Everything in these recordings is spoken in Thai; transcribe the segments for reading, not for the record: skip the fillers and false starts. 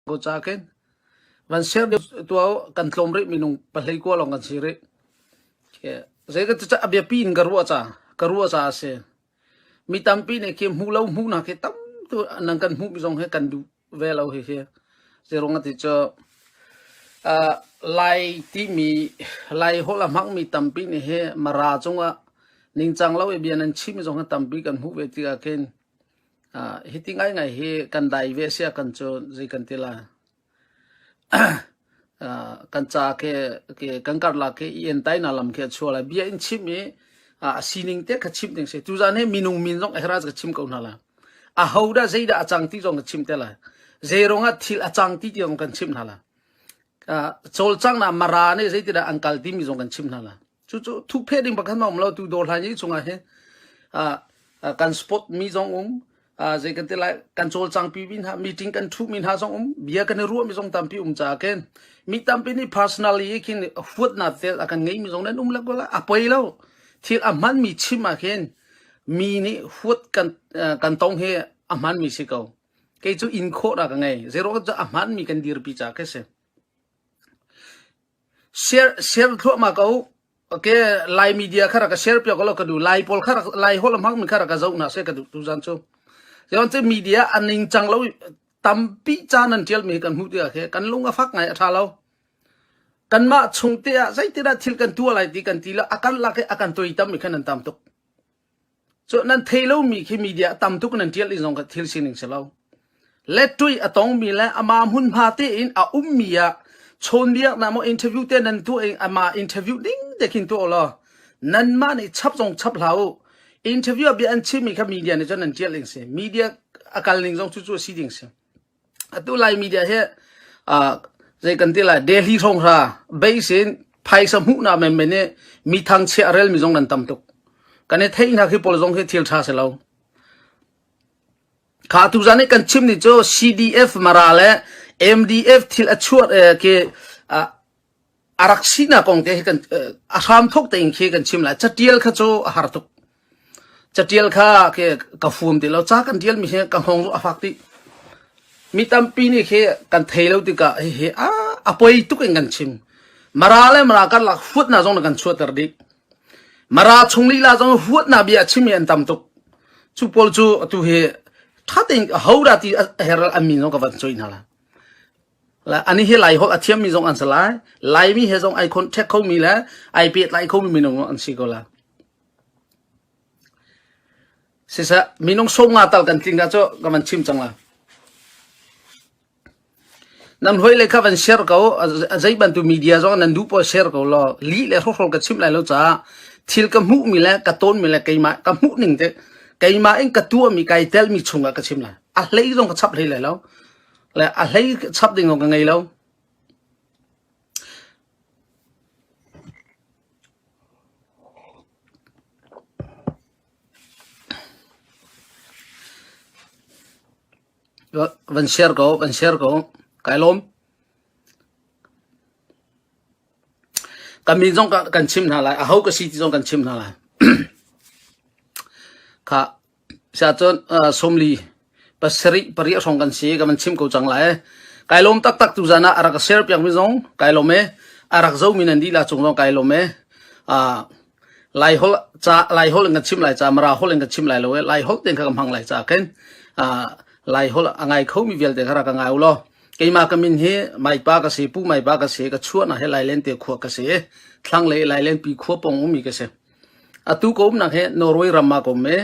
go chaken van share to kan tlom re minung palhei ko long kan sire ke zega cha abia pin garwa cha se mi tampi ne ke mu lo mu na ke tam tu nang kan mu jong he kan du ve lo he zerong ati cho lai ti mi lai hola mak mi tampi ne he mara chonga ning chang lo e bian an chim jong tampi kan mu ve ti ka ken hitingai ngai he kan dai ve sia kan cho zai kan tila kan cha ke kan kar la ke yen tai na lam ke chola bia in chim me sining te kha chim ding se tu jan he minung min jong ehraz ka chim ko na la a hauda zeida achang ti jong ka chim te la zeronga thil achang ti jong kan chim na la chol chang na mara ne zeiti da angkal ti mi jong kan chim na la chu thu phe ding bakhan ma mlo tu dor la ni chunga he kan spot mi jong zai kan te la kan chol chang pi bin ha meeting kan thu min ha jong bia kan ru mi jong tam pi cha ken mi tam pi ni personally kin foot na te akan ngei mi jong na la ko la apoi lo thil aman mi chima ken mi ni foot kan tong he aman mi si ko ke chu in kho ra ka ngai zero cha aman mi kan dir pi cha ke se share thlo ma ko ke live media khara ka share pyo ko lo ka du live pol khara live hol mak mi khara ka zau na se ka du tu jan chu yon te media aning chang lo tampi chanan tel mi kan hu dia khe kan lunga phak ngai atha lo kan ma chung te zai te da thil kan tu lai ti kan ti la akan la ke akan toi tam mi khan tam tuk so nan thelo mi khi media tam tuk nan tel i jong ka thil sining se lo let tui atong mi la ama hun pha te in a ummiya chon bia na mo interview te nan tu ama interview ding de kin to lo nan ma ni chap jong chap lau interview bi an chi mi kha media ne jan an tel ling se media akal ling jong chu chu si ding se atu lai media he zai kan tila Delhi thong ra basin phai sam hu na me ne mi thang che arel mi jong nan tam tuk kane thei na khi pol jong he thil tha se lo kha tu jane kan chim ni cho CDF marale MDF thil achuat ke araksina kong te kan asam thok te in khe kan chim la chatiel kha cho har tuk chatiel kha ke ka fum ti lo cha kan tiel mi he ka hong afak ti mi tampi ni khe kan thelo ti ka he apoi tu kan chim marale mara kan la fut na jong kan chuatar dik mara chungli la jong fut na bia chim yan tam tuk chu pol chu tu he thating haura ti heral amin no ka van choi na la ani he lai ho athiam mi jong an salai lai mi he jong ai kon thek kho mi la ai pet lai kho mi no an si ko la sisa minong songa tal kan tinga cho ka man chim chang la nam hoi le kha van share ko azai ban tu media zo nan du po share ko lo li le ro ka chim lai lo cha thil ka mu mi la ka ton mi la kai ma ka mu ning te kai ma en ka tu mi kai tel mi chunga ka chim la a hlei jong ka chap hlei lai lo la a hlei chap ding ka ngai lo van share ko kai lom kami jong kan chim na la a ho ka si ti jong kan chim na la kha sa chon somli pasri pari song kan si ka man chim ko chang la kai lom tak tu jana ara ka share pyang mi jong kai lom me arak zo min an di la chung jong kai lom me lai hol ngat chim lai cha mara hol ngat chim lai lo lai hol ten ka kam hang lai cha ken lai hol angai kho mi vel te khara ka ngai lo keima kamin he mai pa ka se pu mai pa ka se ka chuan na he lai len te kho ka se thlang le lai len pi kho pong umi ka se atu ko na he norway ramma ko me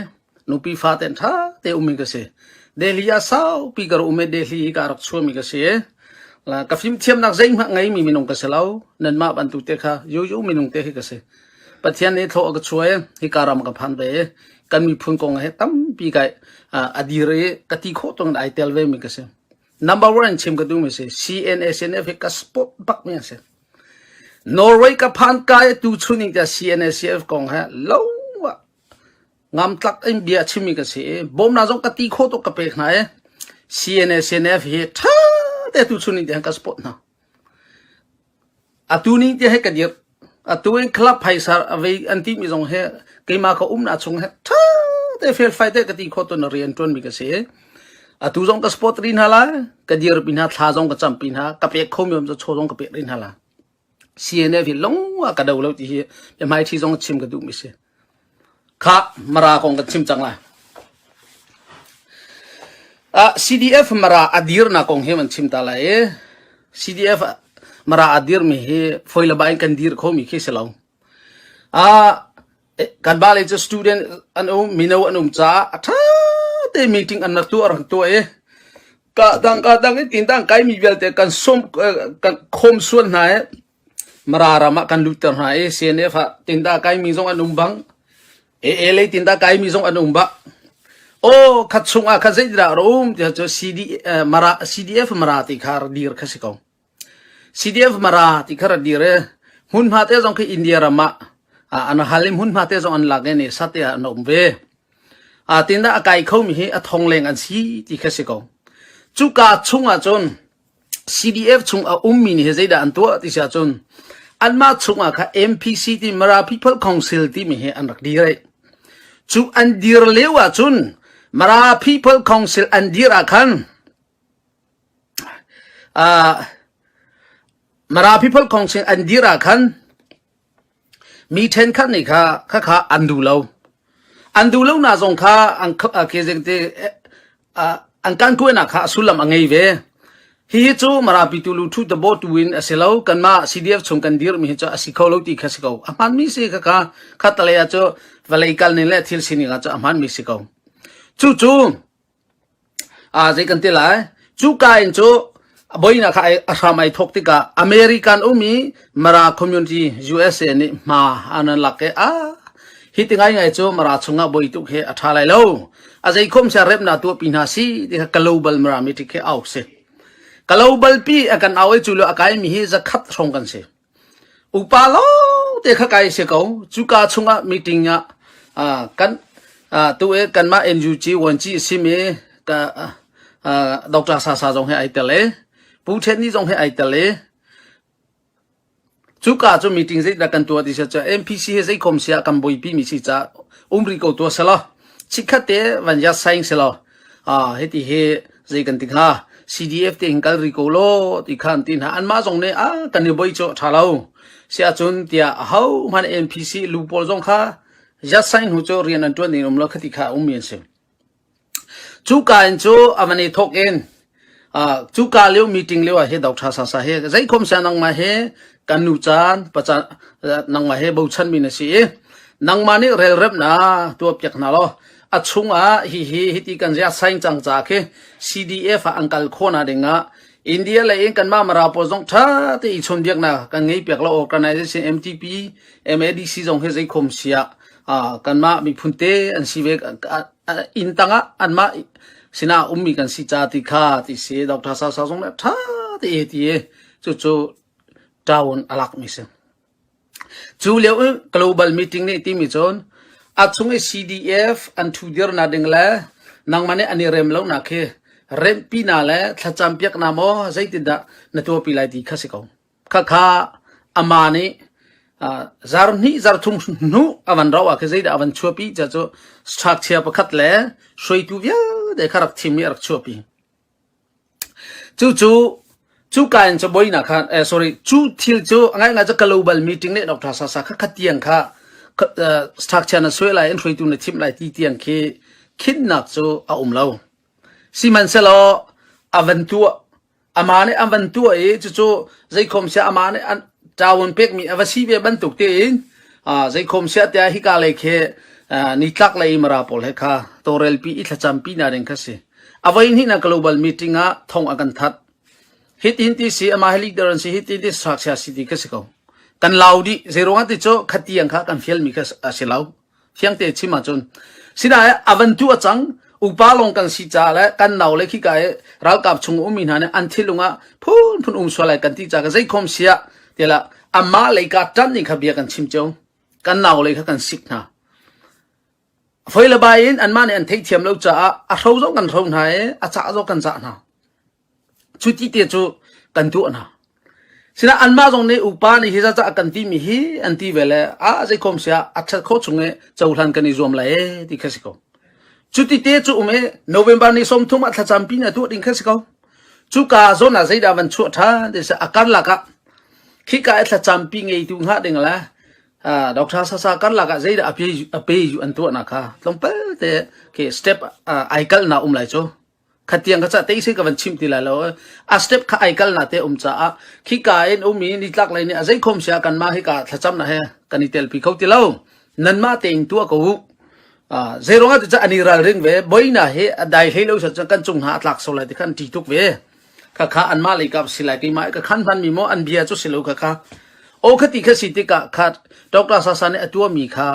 nu pi fa ten tha te umi ka se delhi ya sao pi gar ume delhi ka rak chu mi ka se la ka phim thiam nak zaing ma ngai mi minong ka se lau nan ma ban tu te kha yo minong te he ka se pathian ne tho ka chuai hi karam ka phan be kan mi phun kong he tam pi kai adire kati kho tong dai tel ve mi ka se number 1 chim ka du mi se CNSNF ka spot bak mi se Norway ka phan kai tu chuning ta CNSF kong ha lo ngam tlak em bia chimi ka se bom na jong kati kho to ka pe khna e CNSNF he tha te tu chuning ta ka spot na atuni te he ka dir atuin club phaisar ave anti mi jong he keima ka na chung he tha te fel fight te kati kho to na rian ton mi ka se tu zong ka sport rin hala ka dir pin ha tha zong ka cham pin ha ka pe khom yom cho cho zong ka pe rin hala CNF hi long wa ka dau lo ti hi pe mai thi zong chim ka du mi se kha mara kong ka chim chang la CDF mara adir na kong he man chim ta la CDF mara adir mi he foila bain kan dir khomi khi se lo kan ba le student anu mino anu cha atha te meeting an tu ar tu ka dang tin dang kai mi bel te kan som kan khom suan na mara rama kan luter na CNF tin da kai mi zong anum bang le tin da kai mi zong anum ba khatsunga khazidra rom te cho CDF mara ti khar dir khasiko CDF mara ti khar dir hun ma te zong ki India rama an halim hun ma te zong an lage ne satya nombe tinda akai khomi he athong leng an si ti khasiko chuka chunga chon CDF chung ummi ni he zaida an to ti sa chon anma chunga kha MPC ti mara people council ti mi he an rak dire chu an dir lewa chun mara people council an dira khan mara people council an dira khan mi ten khan ni kha andu lo na zong kha ang ke jeng te ang kan ko na kha sulam angai ve hi chu mara pitulu thu the boat to win aselo kan ma CDF chung kan dir mi cha asikho lo ti khasiko aman mi se kha tale ya cho valai kal ne le thil sini ga cha aman mi sikau chu zai kan te la chu ka in chu boina kha ashamai thok ti ka American umi mara community USA ni ma anan lake hitingai ngai chu mara chunga boi tu he athalai lo azai khom sa rep na tu pina si de global mara mi ti ke au se global pi akan awe chu lo akai mi hi za khat song kan se upa lo te kha kai se ko chu ka chunga meeting ya kan tu kan ma NUG wanchi sime ka Dr. Sa jong he ai tele pu chen ni jong he ai tele chu ka chu meeting zai da kan tu ti cha MPC he zai khom sia kam boi pi mi si cha umri ko to sala chikhate wanja saing selo he ti he zai kan ti kha CDF te hinkal riko lo ti khan tin ha an ma jong ne kan ni boi cho thalo sia chun tia hau man MPC lu pol jong kha ya saing hu cho rian an tu ni rom lo khati kha umien se chu ka en chu amani thok en chu ka leo meeting leo he Dr. Sa he zai khom sa nang ma he kanu chan pacha nang ma he bo chan mi na si nang ma ni rel rep na tu pyak na lo achunga hi ti kan ja saing chang cha ke CDF angkal khona denga India la en kan ma mara po jong tha te I chon diak na kan ngei pyak lo organization MTP MADC jong he zai khom sia kan ma mi phunte an si ve in tanga an ma sina ummi kan si cha ti kha ti se Dr. Sa jong na tha te ti chu down alak mi se chu leo global meeting ni ti mi chon achunge CDF an thu dir na dingla nang mane ani rem lo na khe rem pi na le thacham pyak na mo zaitinda na to pi lai ti khasiko kha amani zarni zarthum nu avan rawa khe zaida avan chopi cha cho sthak chhe pakhat le soi tu bia de kharak thimi ar chopi chu kan cho boina khan sorry chu thil cho angai nga cha global meeting ne Dr. Sa kha khatiang kha structure na swela en soi tu na thim lai ti tiang khe khin nak cho a umlo siman selo aventua amane aventua chu zai khom sia amane tawon pek mi avasi be ban tuk te zai khom sia ta hi ka le khe ni tlak lai mara pol he kha torel pi I thacham pi na reng kha se avain hi na global meeting a thong akan that hit in ti si ama heli daran si hit in ti structure si ti ka se ko kan laudi zero nga ti cho khatiang kha kan fiel mi kha asilau fiang te chima chon sina avantu achang upalong kan si cha la kan naw le khi ka ral kap chung umi na ne an thilunga phun swalai kan ti cha ka zai khom sia tela amma le ka tan ni kha bia kan chim chong kan naw le kha kan sik na foila bain an man an thei thiam lo cha a rho zo kan rho na a cha zo kan cha na chu ti te chu kan tu na sina anma jong ne upa ni hi cha kan ti mi hi anti vele a zai khom sia a tha kho chunge chaulan kan I zom la ti khasiko จุดที่เตะจุเมโนเวมบาร์นี้สมทุมอัตจำปีน่ะตัวดิ่งแค่สิเขาจุกาโซน่ะใจดาวันชั่วท่าเดี๋ยวอาการละกะคิดกะอัตจำปีไงตุงหาดิ่งละดอกทาสากันละกะใจดาอภิอยู่อันตัวนะคะลงไปแต่เคสเต็ปไอคัลน่ะไหลโจขัดยังก็จะเตะสิกับวันชิมทีละแล้วสเต็ปข้าไอคัลน่ะเตะจ้าคิดกะเอ็นมีนิทักเลยเนี่ยใจคมเสียกันมาให้กะทัจำนะเฮกันนี่เตลปีเขาทีแล้วนั่นมาเต็งตัวกูเซโรงจะอันนี้เราเรื่องเว้บ่อยนะเฮได้ให้เราจะกันจุงหาหลักโซลที่ขันที่ทุกเว้ข้าอันมาเลยกับสิลายกี่ไม้ก็ขันพันมีโมอันเบียจุสิลูกข้าโอคติข้าสิติกะข้าดอกตาสาสานเนี่ยตัวมีข้า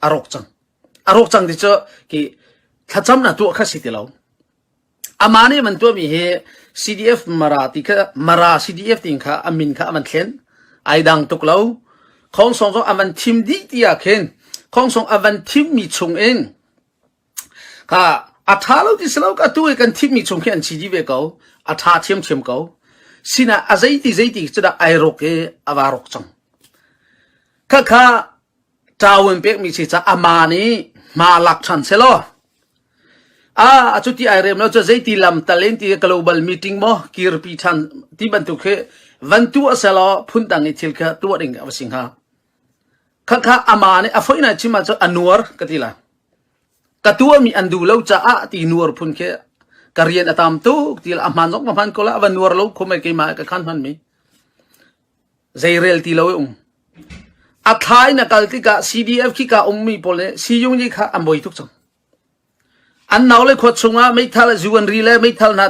อารกจังที่เจอกี่ถ้าจำนะตัวข้าสิติเราอามาเนี่ยมันตัวมีเฮ CDF มาราติข้ามารา CDF ติงข้าอามินข้ามันเขียนไอดังตุกเราของสองอามันทีมดีที่อยากเห็นของสองอาวันทีมมีชงเองค่ะอัฐาเราที่สลาวก็ตัวกันทีมมีชงเขียนชีดีเวกเอาอัฐาเทียมเขาสินะอาใจที่จะได้ไอรกเออาวารกจังค่ะจาวันเป็กมีสิจะอามานี้มาหลักชันเสลอจุดที่ไอเรียมเราจะใจที่ลำตะเลนที่ global meeting มั้งกีรปีชันที่บรรทุกเหวันตัวเสลอพุ่นตังอิทิลค่ะตัวเองอวสิงหาข้าอามาเนี่ยafoi na chima cho anwar katila katua mi andu lo cha a ti nuar phun ke karian atam tu til aman nok man ko la anwar lo khome ke ma ka khan man mi zairel ti lo athai na kal ki ka CDF ki ka ummi pole siyung ji kha amboi tuk chang an naw le khot chunga mai thal juan ri le mai thal na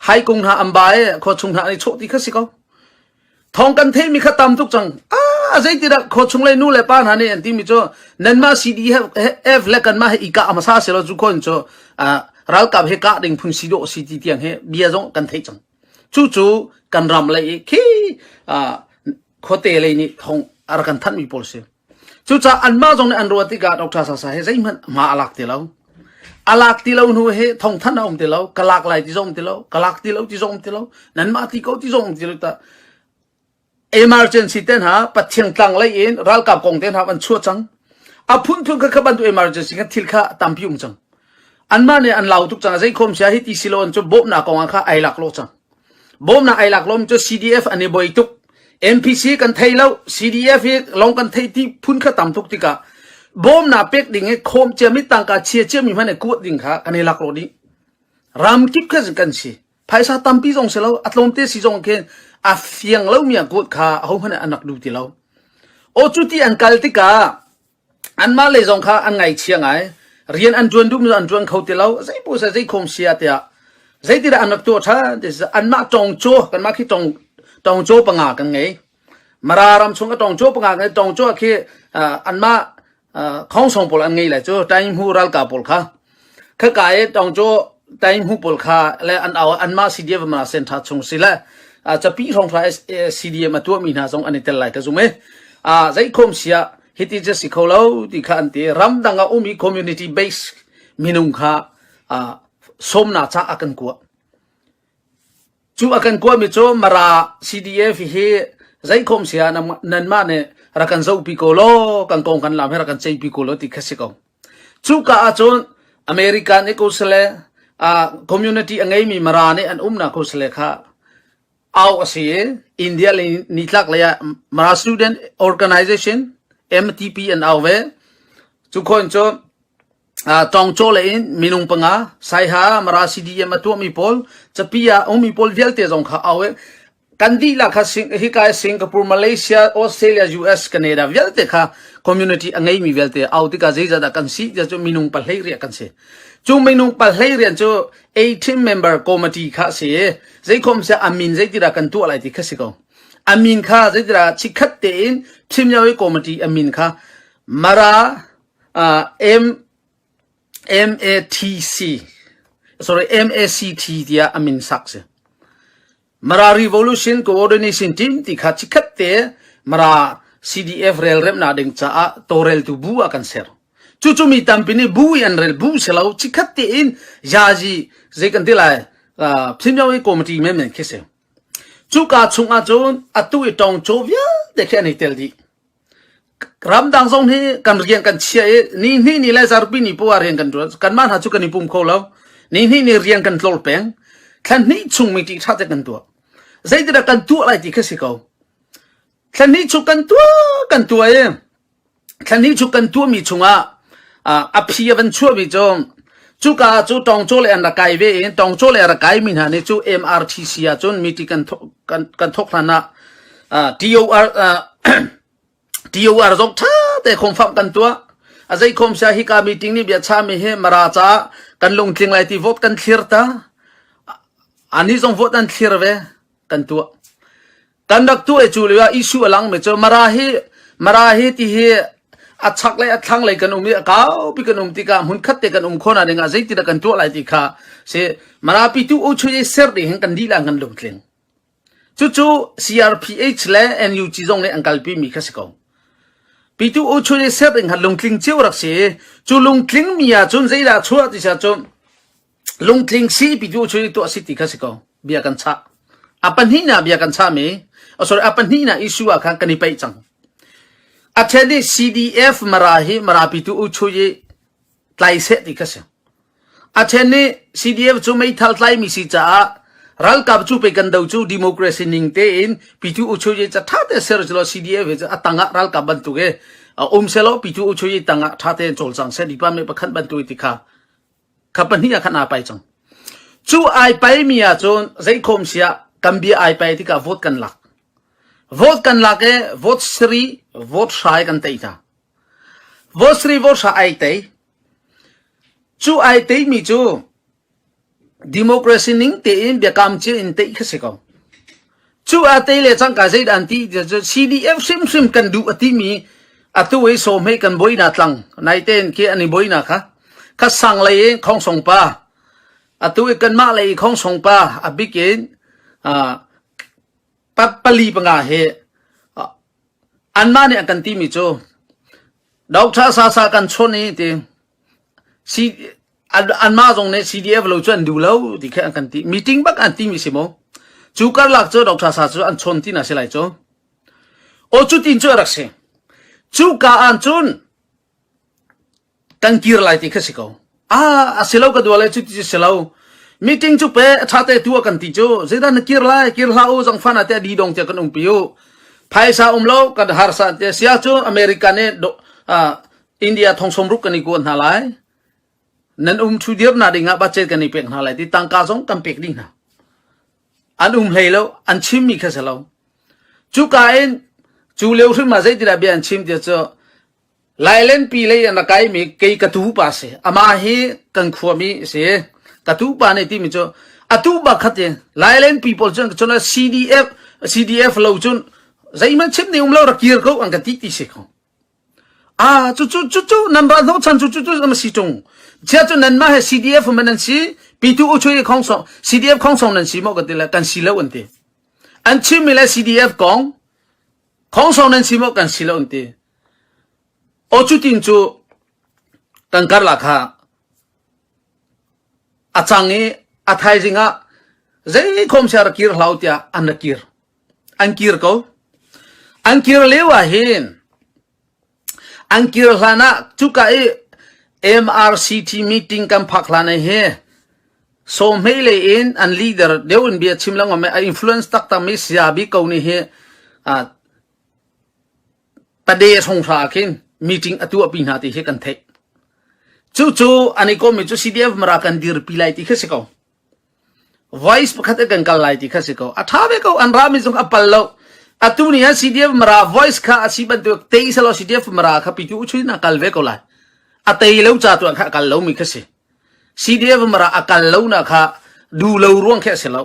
hai kung ha ambae khot chung ha ni chho ti kha sikau thong kan the mi kha tam tuk changใจที่เราโคชงเลยนู่นเลยป้านฮันนี่ที่มิโจนั่นมา CDF เล็กกันมาให้อีกอามาซาเสร็จแล้วทุกคนโจเรากับเฮกะดิ่งพุ่นซีโดซีดีเตียงเฮเบียจงกันเทจังจู่กันรำเลยคีโคเตเลยนี่ทงอารักันทันมีโพลเซจู่จ้าอันมาจงในอันรัวติกาดอกทาสาสาเฮใจมันมาอลักตีเราหนูเฮทงทันเอาตีเรากลักไหลที่จงตีเรากลักตีเราที่จงตีเรานั่นมาที่เขาที่จงตีเราแต่emergency เต้นหาปัจเจียงตังเลยเองรัลกับกงเต้นหามันชั่วจังพุ่นก็ขบันตัว emergency กันทิลข้าตามพิวจังอันมาเนี่ยอันเหล่าทุกจังใจคมเสียให้ตีสิโลนจะบ่มหน้ากองข้าไอหลักโลจังบ่มหน้าไอหลักโลมจะ CDF อันนี้บ่อยทุก NPC กันไทยแล้ว CDF ลองกันไทยที่พุ่นข้าตามทุกติกาบ่มหน้าเป็กดิ่งให้คมเจียมิตังกาเชียมีมันเนี่ยกูดิ่งข้าอันนี้หลักโลนี้รำกิบแค่กันสิภายซาตามปีจงเสร็จแล้วอัตลมเตสิจงเคนอาเฟียงเล่ามียกูข้าเอาพันอันนักดูที่เราโอจุดที่อันกัลติกาอันมาเลยจงข้าอันไงเชียงไงเรียนอันจวนดูมันอันจวนเขาที่เราใจผู้ใจคมเสียเตียใจที่เราอันนักตัวท่าเดี๋ยวอันมาจงโจกันมาคิดจงโจปังอากันไงมารารำชงก็จงโจปังอากันจงโจคืออันมาของส่งปลอันไงแหละโจไตม์ฮูรัลกาปลค่ะข้ากายจงโจไตม์ฮูปลค่ะและอันเอาอันมาซีเดียมาเซนทัดชงสิละจะปีรองฟ้า CDM มาตัวมีนาจงอันนี้เท่าไรก็จุ่มใจคมเสียฮิตจะสิเขาเล่าที่ขันตีรำดังเอามี community base มีนุ่งข้าสมนาจากอากันกัวจู่อากันกัวมีโจมารา CDF เฮใจคมเสียนั่นมาเนี่ยรักกันเจ้าพิโกโลกันกงกันลำให้รักกันใจพิโกโลที่ข้าศึกเอาจู่ก้าจนอเมริกันเอกอุสเลcommunity อันไงมีมาราเนี่ยอันนากุสเลข้าเอาสิอินเดียเลยนิทักเลยมา student organization MTP อันเอาเวทุกคนโจจงโจเลยมีนุ่งปังอาใส่หามา CDM มาตัวมีพอลจะพิยามีพอลเวลเตจงข้าเอาเวกันดีละข้าฮิกายสิงคโปร์มาเลเซียออสเตรเลีย US แคนาดาเวลเตข้า community อันไงมีเวลเตเอาที่ข้าใจจะได้กันสิจะมีนุ่งปัลเฮียกันสิจู่มีนุ่งปัลเฮียจู่18 member committee ข้าเสียใจคมเสียอามินใจที่รักกันตัวอะไรที่ข้าสิเขาอามินข้าใจที่รักชิคัดเต็นทีมยาวคอมมิตี้อามินข้ามาราMATC sorry MACT ที่อามินสักเสียมารา revolution coordination team ที่ข้าชิคัดเตมารา CDF เรลเรมนาดึงจ้าตัวเรลตัวบัวกันเสียจู่มีตั้มปีนี้บูยันเรลบูเสลาชิคัดเตนยาจีเจกันที่ไรทีมยาวคอมมิตี้เมมเบอร์คิดเสียจู่กาชงอาจนอัตุยตองโจวย่าเด็กแค่นี้เตลดี รำดังทรงที่กันเรียนกันเชียนี่แหละจารปีนี่ปัวเรียนกันตัวกันมาหาจุกันนี่ปุ่มเขาแล้วนี่เรียนกันโลดแปงท่านนี่ชุงมีที่ชาติกันตัวใจที่เรากันตัวอะไรที่เขาสิเขาท่านนี่ชุกันตัวเองท่านนี่ชุกันตัวมีชุงอภิยวันชั่วมีจงจุกาจุตองโจเลอันตะไกเวตองโจเลอันตะไกมีหานี่จุ MRTC จนมีที่กันทกนาTOR จงท่าแต่คงฟังกันตัวอาศัยคมชาฮิกามีติ้งนี่เบียดชามีเฮมาราจ้ากันลงทิ้งไรที่voteกันเคลียร์ตาอันนี้จงvoteกันเคลียร์เวกันตัวกันดักตัวจูเลยว่าอิชูอลังเมจมาราเฮที่เฮอัดชักเลยอัดทั้งเลยกันมีก้าวปีกันติกาหุ่นขัดเตกันคนอะไรเงี้ยใจที่ดักกันตัวอะไรที่ข้าเสมาราปีตัวโอช่วยเสร์ดีเห็นกันดีละกันลงทิ้งจู่ CRPH และ NUG จงเลยอังกฤษปีมีข้าศึกปีตัวโอช่วยเสร์ดีหันลงทิ้งเจ้ารักเสียจู่ลงทิ้งมีอาจนใจละชัวที่จะจนลงทิ้งสีปีตัวช่วยตัวสิทธิข้าศึกเบียกันชะอาปันหินาเบียกันชะมีsorryอาปันหินาอิชูอาคันกันนี่ไปจังอาเช่น CDF มาราปิตุอุช่วยไล่เสติกษัตริย์อาเช่น CDF จูไม่ทัลไล่มิสิจ้ารัลกับจูไปกันดาวจูดิโมคราซีนิงเตอินปิตุอุช่วยจะท่าเตเซอร์จล CDF จะตั้งรัลกับบันตุเกเซลปิตุอุช่วยตั้งท่าเตจอลจังเสดิปาไม่ประคันบันตุติค่ะขับปันหินาขันอาไปจังจูไอไปมีอาจนใจคมเสียกัมบีไอไปที่กับvoteกันหลักvoteกันหลักvote 3 vote ชายกันเตยท่า vote 3 vote ชายเตยจูไอเตยมีจู democracy นิ่งเตยเบียกามเจอินเตยข้าศึกจูไอเตยเลยจังกาใจดันที่จะ CDF ซิมกันดูอติมีอตัวไอ้สมัยกันบ่อยนัดลังนายเต้นเกี่ยอันนี้บ่อยนักข้าสั่งเลยของส่งป้าอตัวกันมาเลยของส่งป้าอบิเกนปลีปังอาเหอันมาเนี่ยกันที่มิโจดอกท่าซากันชนนี่ที่ซีอันมาตรงนี้ CDF เราชวนดูแล้วที่แค่กันที่มีติ้งบักอันที่มิสิโมจูการหลักโจดอกท่าซาโจอันชนที่น่าเสียไรโจโอจุดอินโจรักเสียจูการอันชนกันกีร์ไลที่เขาสิเขาเสียแล้วก็ดูอะไรจุดที่เสียแล้วmeeting จุเป้ชาติตัวกันติโจเจด้านกีร์ลาโอจังฟันอาเตดีดงเจกันปิโอไพศาลโลกันหาร์สันเตเสียจูอเมริกันเนี่ยอินเดียทองสมรุกกันอีกคนหาไลนั่นชูเดียร์นาดิงะบัจเจกันอีกเป็นหาไลที่ตั้งกาซงกันเป็กดิ้งนะอันเฮโลอันชิมมีแค่เสียแล้วจูกายจูเลวขึ้นมาใจที่ระเบียนชิมเดียวจะไลเลนปีเลยอันนักไก่มีเกยกระตูปัสเสอามาเฮกันขวมีเสกระตูปานี่ที่มิโจอตูบักขัดเองไลเลนปีพอลจนนะ CDF เราจนใจมันชิมเนี่ยเราเกียร์เขาอันกันที่เสกจู่นันบ้านเราฉันจู่มันสิจงเจ้าจนนั้นมาให้ CDF มันนั่นสิปีตูช่วยของส่ง CDF ของส่งนั่นสิมอกกันละกันสิแล้วอันเดียอันชิมมีละ CDF ของส่งนั่นสิมอกกันสิแล้วอันเดียโอจุดอินจูกันการลักฮะอาจารย์นี่อาไทยจริงอ่ะใจคมเสียร์กีร์เหล่าที่อันกีร์เขาอันกีร์เลวะเห็นอันกีร์หลานะทุกไอ้ MRCT meeting กันพักหลานะเฮสมัยเลยเองอัน leader เดี๋ยวอันเบียชิมลังว่าไม่ influence ตักตาไม่เสียบีเขานี่เฮประเดี๋ยวสงสารขึ้น meeting อตัวปีนาที่เฮกันเทจู่อันนี้ก็มีจู่ CDF มารากันดีร์ปีไลที่เขาสิเขา voice ประคัตกันกันไลที่เขาสิเขาท้าเบเขาอันรามิจงอัปลัลอตัวนี้ CDF มารา voice ข้าอาชีพตัวเตยสโล CDF มาราข้าพิจูช่วยนักการเวกเขาไลเตยเลี้ยวจ่าตัวข้าการเลี้ยวมีเขาสิ CDF มาราอาการเลี้ยวนะข้าดูเลี้ยวร่วงแค่เสร็จ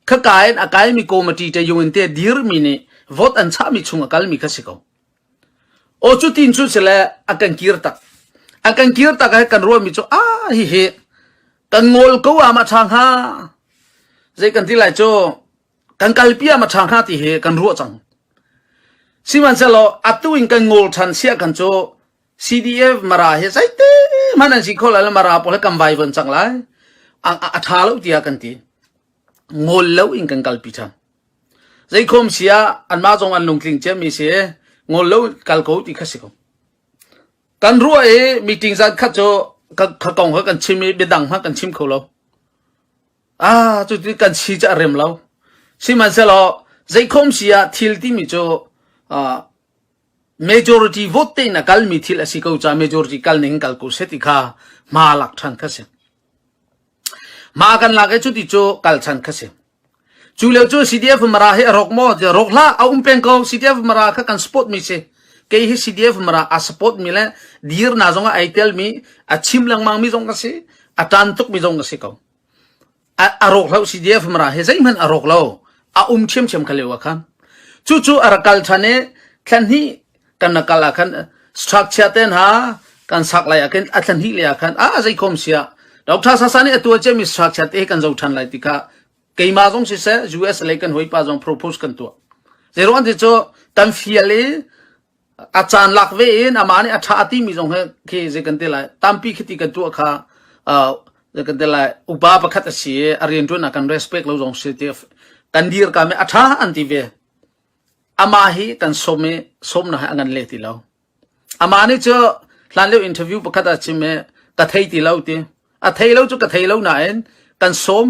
ข้ากายอาการมีโกมาตีจะยูนเตดีร์มีนี่ vote อันชามีชงอาการมีเขาสิเขาโอจุดที่จุดเสร็จแล้วอาการกีร์ตักakan kira tak kan ruam itu hihi kan ngol kau amat changha zai kan tilai cho kan kalpia amat changha ti he kan ruo chang siman selo atu in kan ngol chan sia kan cho CDF mara he zai te manan si khola la mara pole kam vai ban chang lai atha lo tia kan ti ngol lo in kan kalpi chan zai khom sia an ma jong an lungkling che mi se งอลูกัลโกติขัดสิกกันรัวมีติงจัดขัดโจขัดกองเขากันชิมเบดังมากันชิมเขาเราจุดที่กันชี้จะเริ่มเราสิมันเสร็จแล้วใจคมเสียทิลที่มีโจmajority vote นะกัลมีทิลสิเขาจะ majority กัลหนึ่งกัลกูเสติค่ะมาหลักฐานขัดสิมากันหลักจุดที่โจกัลชันขัดสิจูเลี้ยวโจ CDF มาราให้รกมอจะรกละเอาเป็นเขา CDF มาราค่ะกันสปอตมีเสเกี่ย CDF มาราสปอตมีเลยดีร์น่าจงไอเทลมีชิมลังมังมีจงกันสิตันตุกมีจงกันสิเขารกแล้ว CDF มาราให้ใจมันรกแล้วเชื่อมกันเลยวะครับจู่ๆกัลชันเนี่ยคันนี้กันนักการกัน structure เต็นหากันสักลายกันคันนี้เลยกันใจคมเสียดอกท่าสานี่ตัวเจมี structure เต็นกันจะทันเลยที่ค่ะเกี่ยมาจงสิเส US เลยกันหอยป้าจง propose กันตัวเรื่องที่จู่ตั้มฟิลเลยอาจารย์หลักเว้นอามานี่อาชาติมีจงให้คือจะกันเท่าไรตั้มปีคิดกันตัวค่ะจะกันเท่าไรอุปาประคัตเสียเรียนตัวนักกัน respect เราจงเสียกันดีร์กันไม่อาชาอันที่เวอามาฮีกันสมนะฮะงันเล่ติเราอามานี่เจอหลังเลี้ยวอินเทอร์วิวประคัตชิมเมกระเทยติเราตีเทยเราจุกระเทยเราหน่อยกันสม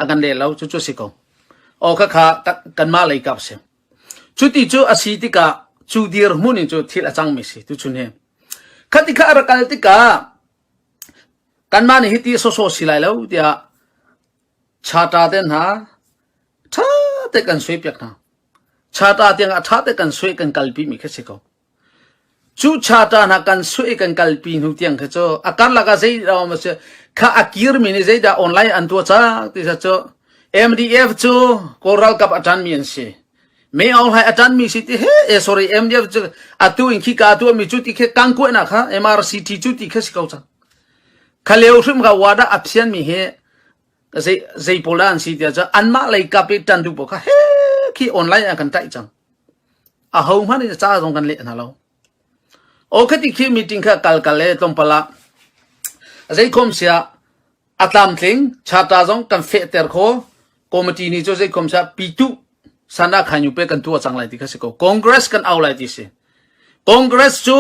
งันเล่เราจู่สิกงโอ้ค่ะกันมาเลยกับเสียจุดที่จู่อาศัยติกาจู่ดีร์มุนิจู่ที่ละจังมิสิตุชุนเฮขัดที่ข้ารักกันติกากันมานี่ฮิติโซสิไลแล้วเดียชาตาเดินหาท่าแต่กันสวยเปียกนะชาตาเตียงท่าแต่กันสวยกันกัลปีมีแค่สิเขาจู่ชาตาหนักกันสวยกันกัลปีหุ่นเตียงแค่จ้อาการละก็ใจเราไม่ใช่ข้าอากิร์มินี่ใจจะออนไลน์อันตัวจ้าที่จะจ้า MDF จู่โคราลกับอาจารย์มีนสิไม่เอาให้อาจารย์มีสิที่sorry MDF จู่ตัวอินคิกาตัวมีจุดที่แค่กังกุ้ยนะค่ะ MRCT จุดที่แค่สิเขาจ้าข้าเลี้ยวถึงกับว่าได้อัพเสียนมีใจโพลันสิที่จะอันมาเลยกับไปจันทุบค่ะขี้ออนไลน์กันใจจังเขามันจะจ้าตรงกันเละนะเราโอเคที่ขี้มีติงค่ะกัลเล่ตรงปละใจคมเสียอัตามทิ้งชาตาจงกันเฟเตอร์โคคอมมิตี้นี่จะใจคมเสียปีตุสันนักขันยุเปกันตัวจังไรที่เขาสิโกคอนเกรสกันเอาไรที่สิคอนเกรสจู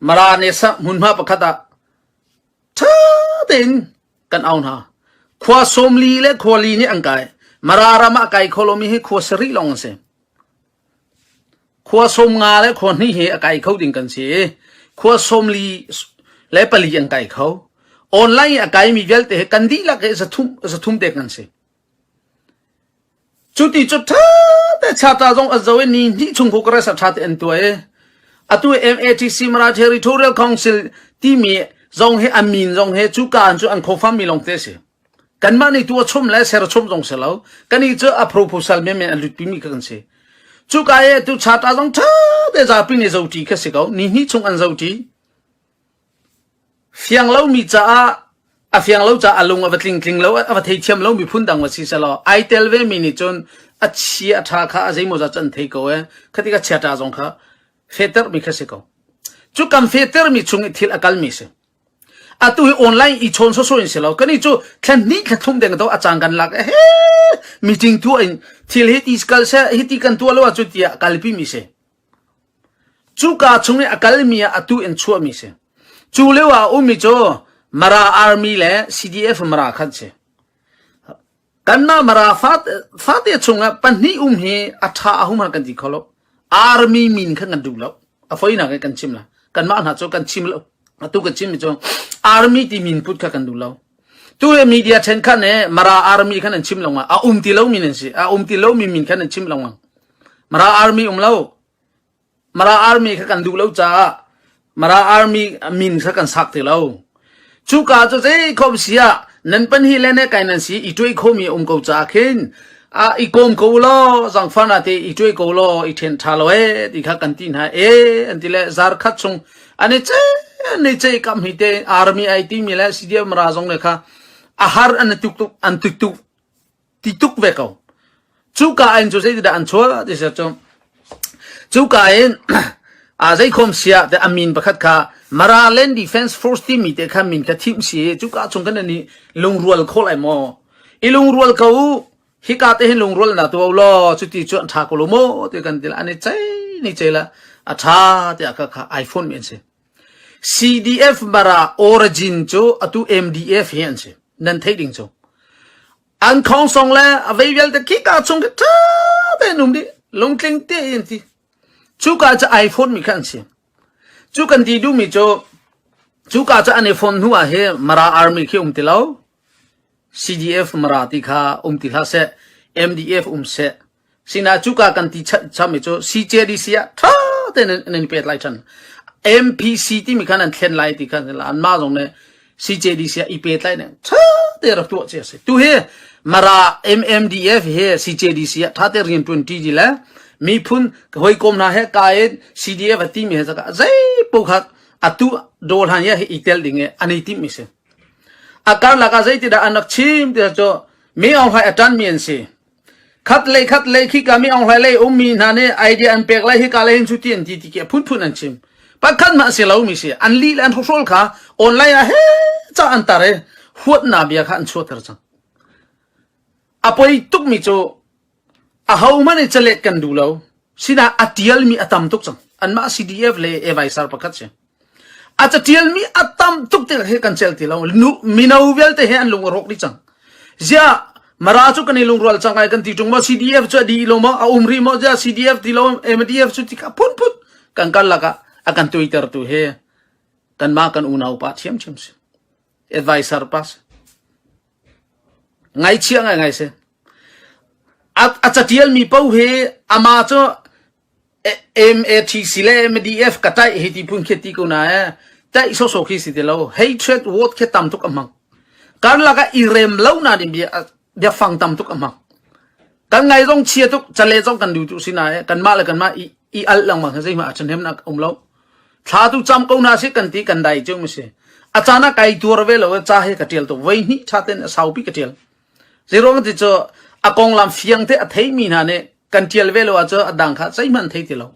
มาราเนสมุนมาประคัตท่าเต็งกันเอาหน้าขวาสมลีและขวาลีนี่อังไกมารารามาไกโคโลมีให้ขวาสรีลองเสขวาสมงาและขวานี่ให้ไกเขาดิ่งกันเสียขวาสมลีและปลีอังไกเขาออนไลน์ไกมีเวลเตะกันดีละก็จะทุ่มเด็กกันเสียจุดที่จุดท่าแต่ชาตาจงอาจจะเว้นนี่ชงคุกระสับชาติอันตัวตัว MATC มารา Territorial Council ที่มีจงให้อามินจงให้จุการจุอันโคฟัมมีลงเตะเสียกันมาในตัวชมและเสร็จชมจงเสร็จแล้วกันนี่เจอa proposal ไม่อันลุดปีมีกันเสียจุกายตัวชาตาจงท่าแต่จะปีนี้จะอุทิศสิเขานี่ชงอันจะอุทิศเฟียงเรามีจ้าเฟียงเราจะอารมณ์ว่าทิ้งเราว่าที่เทียมเรามีพุ่นดังว่าสิเสร็จแล้วไอเทลเวมินิจนอัดเชียท่าข้าใจมั่วจันเทกเอาคดีก็ชาตาจงข้าเฟเตอร์มีแค่สิเขาจุกันเฟเตอร์มีชงทิลอากาศมีเสตัวออนไลน์อีชนโซอินเสร็จแล้วกันนี่จู่แค่นี้แค่ทุ่มเด็กตัวอาจารย์กันลักมีจริงตัวอินที่เฮติสกัลเสเฮติกันตัวแล้วว่าจุดที่อากาศปีมีเสจู่กาชงเนี่ยอากาศมีตัวอินชัวมีเสจู่เลว่ามีจู่มาราอาร์มีและ CDF มาราขัดเสกันน่ามาราฟาดชงอ่ะปันนี้เฮอัฐามันกันที่เขาแล้วอาร์มีมินขันกันดูแล้วฟอยนักกันชิมละกันมาหน้าจู่กันชิมแล้วตัวกันชิมจู่อาร์มีที่มินพูดกันดูแล้วตัวมีเดียเช่นกันเนี่ยมาราอาร์มีขันชิมลงมาที่เรามินสิที่เรามินขันชิมลงมาราอาร์มีเรามาราอาร์มีขันดูแล้วจ้ามาราอาร์มีมินขันสักที่เราจู่กาจู่เจ้าขบเสียนั่นเป็นฮิเลนเนี่ยกันนั่นสิอีตัวเขามีเขาจ้าเข็นอีกเขาล้อสังฟันอะไรอีตัวเขาล้ออีเทนทาโลอีข้ากันตีนหาอันที่เล่ซาร์คัดชงอันนี้เจ้าคำฮิตอาร์มีไอทีมีแล้วซีดีเอ็มราจงเลยค่ะอาหารอันตุกเวกเอาจู่กาอันจู่เจ้าที่ได้อันชัวร์ที่เสร็จจู่กาอันใจคมเสียแต่อามินประคัตค่ะมาราเลนดิเฟนส์ฟอร์สทีมีแต่ข้ามินกับทีมเสียจู่กาชงกันนี่ลงรัวเขาเลยมั้งลงรัวเขาฮิกาเตหินลงรัวนะตัวล้อจุดที่จุดทากุลโมตัวกันที่ละอันนี้ใจนี่ใจละ อาชาเดียก็ไอโฟนเหมือนเส CDF บาราออริจินโจอตุ MDF เห็นเสนั่นเทดิ้งโจอันของส่งแล้วเอาไว้เวลแต่คิดการส่งก็ท่าแต่หนุ่มดิลงคลิงเตี้ยยันทีจูกาจะไอโฟนมีกันเสียจูกันดีดูมีโจจูกาจะอันไอโฟนหัวเฮมาราอาร์มีขี้ติลาว CDF มาราติขาติขาเส MDF เสสินาจูกากันตีชัดมีโจ CJDC ท่าแต่นั่นเป็นไรฉัน MPC ที่มีขนาดเช่นไรที่ขนาดอันมาตรงนี้ CJDC อีเป็ดไรเนี่ยท่าแต่รับตัวเสียสิตัวเฮมารา MMDF เฮ CJDC ท่าแต่เรียน20จีแล้วมีพุ่นหอยกลมนะเฮกาย CDF ที่มีเฮสักใจปุ๊กฮักอัตุโดนหันยาเฮอีเทลดิ่งอันนี้ที่มีเสอาการลักใจที่ได้อันนักชิมที่จะไม่เอาให้อาจารย์มีนสิขัดเลยขี้กาไม่เอาให้เลยมีนั่นเนี่ยไอเดียอันเปกเลยขี้กาเลยหินสุดที่อันที่เกี่ยพุ่นอันชิมปักขัดมาเสียแล้วมีสิอันลีอันทุกส่วนค่ะออนไลน์เฮจะอันตรายหัวหน้าเบียขันชัวร์จังอาไปตุกมีโจอาเขามันจะเล็กกันดูแล้วสินะอัตยัลมีอัตมตุกจังอันมา CDF เลยเอไวสารปักขัดเสียอาจจะเทียลมีอัตมตุกเตะเฮกันเซลติแล้วมีนาวิลเตะเฮอันลงรกดิจังเจ้ามาราจุกันในลงรัวจังไงกันที่จงมา CDF จะดีลงมาอุ้มรีมาจะ CDF ที่ลง MDF สุดที่กับพุ่นกันละกะอากันTwitterตัวเฮกันมากันอุณาอุปาเทียมสิเอไวสารปัสไงเชียงไงเสอาจจะเทียลมีเป้าเฮอามาจ้าMATC และ MDF ก็ได้เหตุผลแค่ที่กูน่ะแต่อีโซโซคิสิเดแล้ว hatred word แค่ตามทุกอันมังการละก็อีเรมเล่าน่ะดิเบียฟังตามทุกอันมังกันไงต้องเชียร์ทุกจะเล่ต้องกันดูทุกสินะกันมาเลยกันมาอีอัลลังมังใช่ไหมอาจารย์เห็นนักเล่าถ้าทุกจำกูน่ะสิกันตีกันได้จังมั้ยสิอาจารย์นักไอ้ตัวเวลาจ้าให้กระเทียมตัวไว้นี่ชาเต้นสาวปีกระเทียมสิรู้กันที่จะอากงลำเฟียงเทอเทมีน่ะเนี่ยกันเทียลเวลาจะอดังค่ะใช่มันเทติแล้ว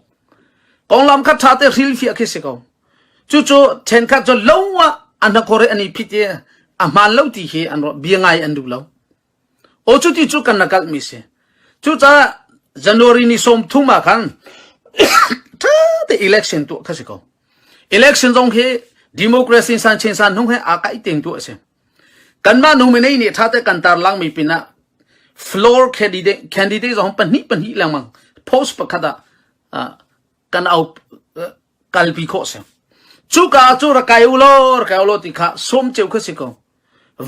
กองลำคัดชาเตริลฟิอาคิสิกเอาจู่ๆเทนคัดจะล้ว่าอันนั้นก็เรอันนี้พิเตอามาเล่าที่เฮอันว่าเบียงไงอันดูแล้วโอ้จู่ที่จู่กันนักการมิเสจู่จ้าจันวารีนี่สมทุ่มมาคันท่าแต่ election ตัวคิสิกเอา election ตรงเฮ democracy สันเชนสันนุ่งเฮอากาศเต็งตัวเสกันมาหนุ่มนี่นี่ท่าแต่กันตาลังมีปินะ floor candidate สองปันนี้แรงมั้ง post ประคดากันเอากัลปีโคเสจูกาจูระกายอุโลติค่ะสมเจ้าคือสิโก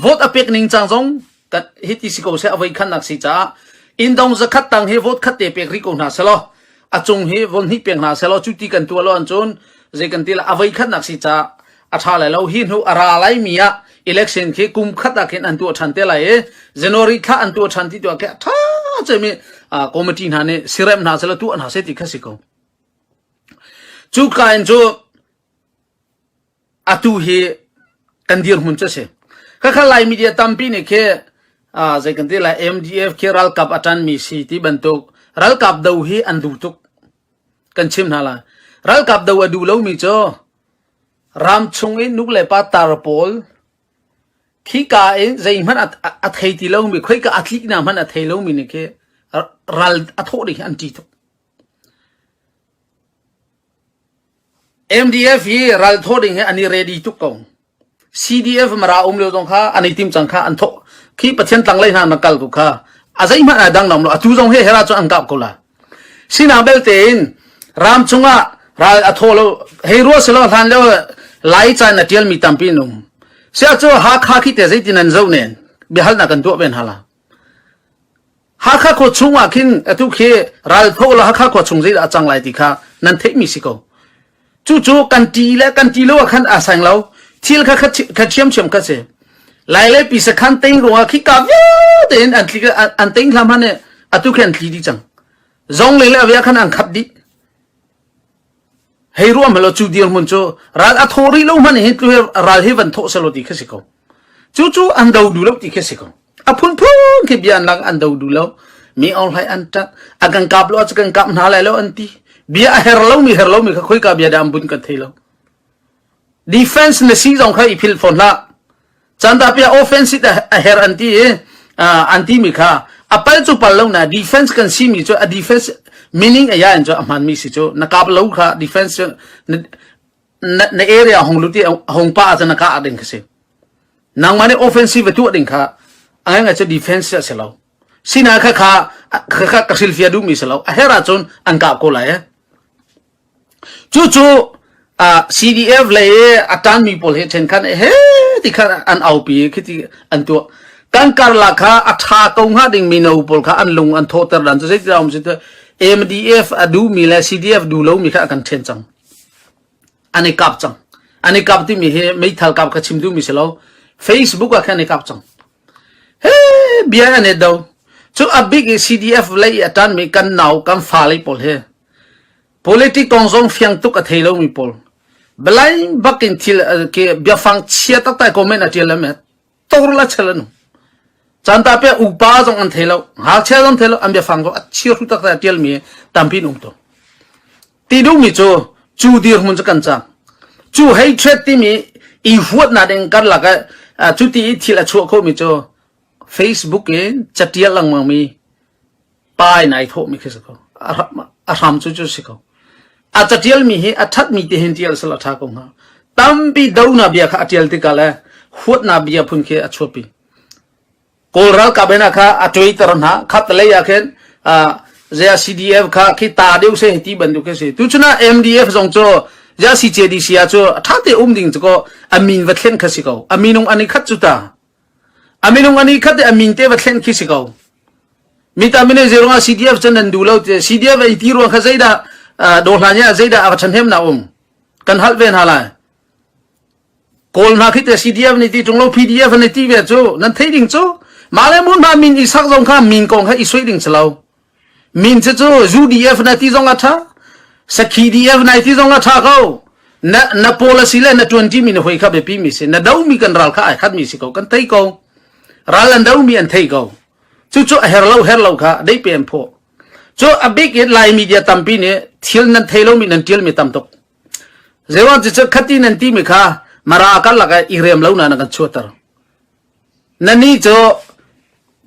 vote อเปกนิงจังจงกันฮิติสิโกเสเอาไว้ขันนักสิจ้าอินดองจะขัดตังเฮ vote ขัดเตเปกริโกนาเสลออาจงเฮ vote นี่เปกนาเสลอจุดที่กันตัวล้อนจนเจกันทีละเอาไว้ขันนักสิจ้าอาชาเลยเราหินหูอาราไลมีอะ election เคกุมขัดตะเข็นอันตัวชันเตลัยJanuary ข้าอันตัวชันที่ตัวแค่ท่าจะมีcommittee นั่นเนี่ยสิเรมนาเสลอตัวอันหาเสติคือสิโกจูการจูอาตูเฮกันดีร์มุนเชษข้าขลายมีเดียตั้มปีนี่แค่ใจกันที่ละ MDF แค่รัลกับอาจารย์มีสิที่บรรทุกรัลกับดาวเฮอันดูทุกกันชิมนาละรัลกับดาวดูแล้วมีจ้ารามชงเอ็นนุกเลปาตาร์โพลขี้กาเอ็นใจมันอัดเหตุแล้วมีค่อยกับอัดลิกน้ำมันอัดเหตุแล้วมีนี่แค่รัลอัดโหดิอันจีทุกMDF ยี่รัลโทดิ้งอันนี้ ready ทุกกอง CDF มาราเลี้ยวตรงข้าอันนี้ทีมจังข้าอันโตขี้ประเทศต่างเลยนะนักการทุกข้าอาศัยมันดังนำเราตู้จงเฮราจงอังกับกูละสินาเบลเตนรามชงะรัลอัทโลเฮรัวเสลทันแล้วไล่ใจนัดเดียลมีตั้มปีนุ่มเสียจู่ฮักฮักที่เตะใจที่นั่นเจ้าเนี่ยเบลนักกันตัวเป็นฮาละฮักฮักขวดชงว่าคินทุกเฮรัลโทละฮักฮักขวดชงใจจังไรติข้านั่นเทมิสิโกจู่ๆกันตีแล้วขันอาศัยเราที่เราขัดเชื่อมกันเสียหลายปีสักขันเต็งรัวขี้กาบยเต็งอันเต็งทำมันเนี่ยอัตุขันทีดีจังจงเลยเอาไว้ขันอันขับดิให้รู้ว่าเราจู่เดียวมันจู่รัลอัทโอรีเรามันเห็นตัวรัลเฮวันโตสโลดีแค่สิโกจู่อันดาวดูแล้วดีแค่สิโกอพุ่นแค่เบียนหลังอันดาวดูแล้วมีเอาให้อันตัดอากันกับแล้วอากันกับหาอะไรแล้วอันตีเบียเฮร์เรามีเขาคุยกับเบียดามบุญกันทีแล้ว defense ในซีจงเขาอีพิลฟอนละจันทร์เปีย offense แต่เฮร์อันตีมีค่ะอัปเปิลจู่ปัลแล้วนะ defenseกันซีมีจู่ defense meaning ไอ้ยันจะมันมีสิโจนักการเล่าค่ะ defense ใน area ของลุที่ของป้าจะนักการเด่นคือนางมันเนี่ย offensive ตัวเด่นค่ะอันนั้นจะ defense เสียแล้วสินะค่ะกระสิลฟิอาดูมีเสียแล้วเฮราจนอันกับกูเลยจู่CDF เลยอาจารย์มีพลเห็นกันที่ค่ะอันเอาปีคิดที่อันตัวการการลักค่ะอัฐากงหาดิ่งมีนูพลค่ะอันลุงอันโทษตระดันจะเสียเราไม่ใช่ MDF ดูมีและ CDF ดูแล้วมีค่ะกันเช่นจังอันนี้กับจังอันนี้กับที่มีไม่ทัลกับกระชิมดูมีเสียแล้ว Facebook ก็แค่นี้กับจังเบียร์เนี่ยเดาจู่บิ๊ก CDF เลยอาจารย์มีกันหนาวกันฟ้าเลยพลเฮpolitics กองทรงเฟียงตุกเทลมีพลเบลายบักอินทิลเกี่ยบฟังเชียตักแต่คอมเมนต์อะไรเลยมั้ยตัวละเชลน์จันทร์เปียอุปาจงอันเทลหาเชลน์เทลอันเบียฟังก็เชียรุตักแต่เทลมีตามพินุมตัวที่ดูมีจูดีร์มันจะกันจังจูให้เทรดที่มีอีหัวนาเด้งกันละก็จูที่ทิลชัวเขามีFacebook เองจัดเทียลังมังมีป้ายไหนโทมีคือสักเขาอารามจู่สิเขาอาจจะเทียลมีอาทัดมีที่เห็นเทียลสลัดทากงฮะตั้มปีดาวนาเบียค่ะเทียลที่กันเลยหัวนาเบียพุ่นเคอชัวปีโกลรัลกับเบนักค่ะอจอยตระหนะขัดเลยอยากเห็นเจ้า CDF ค่ะคิดตาเดียวเสียที่บรรทุกเสียตุชนะ MDF ส่งโจเจ้า CJDC อ่ะโจถ้าเตะดิ่งก็อามินวัดเล่นข้าสิเขาอามินงอันนี้ขัดจุดาอามินงอันนี้ขัดอามินเตวัดเล่นข้าสิเขามีแต่อามินเจริญ CDF จะนั่นดูแล้ว CDF ไอ้ที่รวมข้าใจได้โดนหลายอย่างใจได้อาจจะเห็นหน้ากันฮัลเวนฮาลายโกลมาคิดแต่ CDF ในที่ตรงเรา PDF ในที่เวจูนั่นเทดิ่งจูมาเลยมุนมามินอีสักสองข้ามินกองให้อีสวยดิ่งเสลามินจะจู UDF ในที่ตรงอัฐาสกี DF ในที่ตรงอัฐาเขาณ policy เลยณ20มินหอยข้าเบปีมิสิณดาวมีกันรัลข้าไอ้ขัดมิสิเขากันเทเขารัลดาวมีอันเทเขาจู่เฮร์เราข้าได้เปลี่ยนพอจู่อบิกไลน์มีเดียตั้มปีเนี่ยทิลนั่นเทโลมีนั่นทิลมีตั้มตกเจ้าจะขัดที่นั่นที่มีข้ามารากันละก็อีเรียมเล่านั่นกันชัวตร์นั่นนี่จู่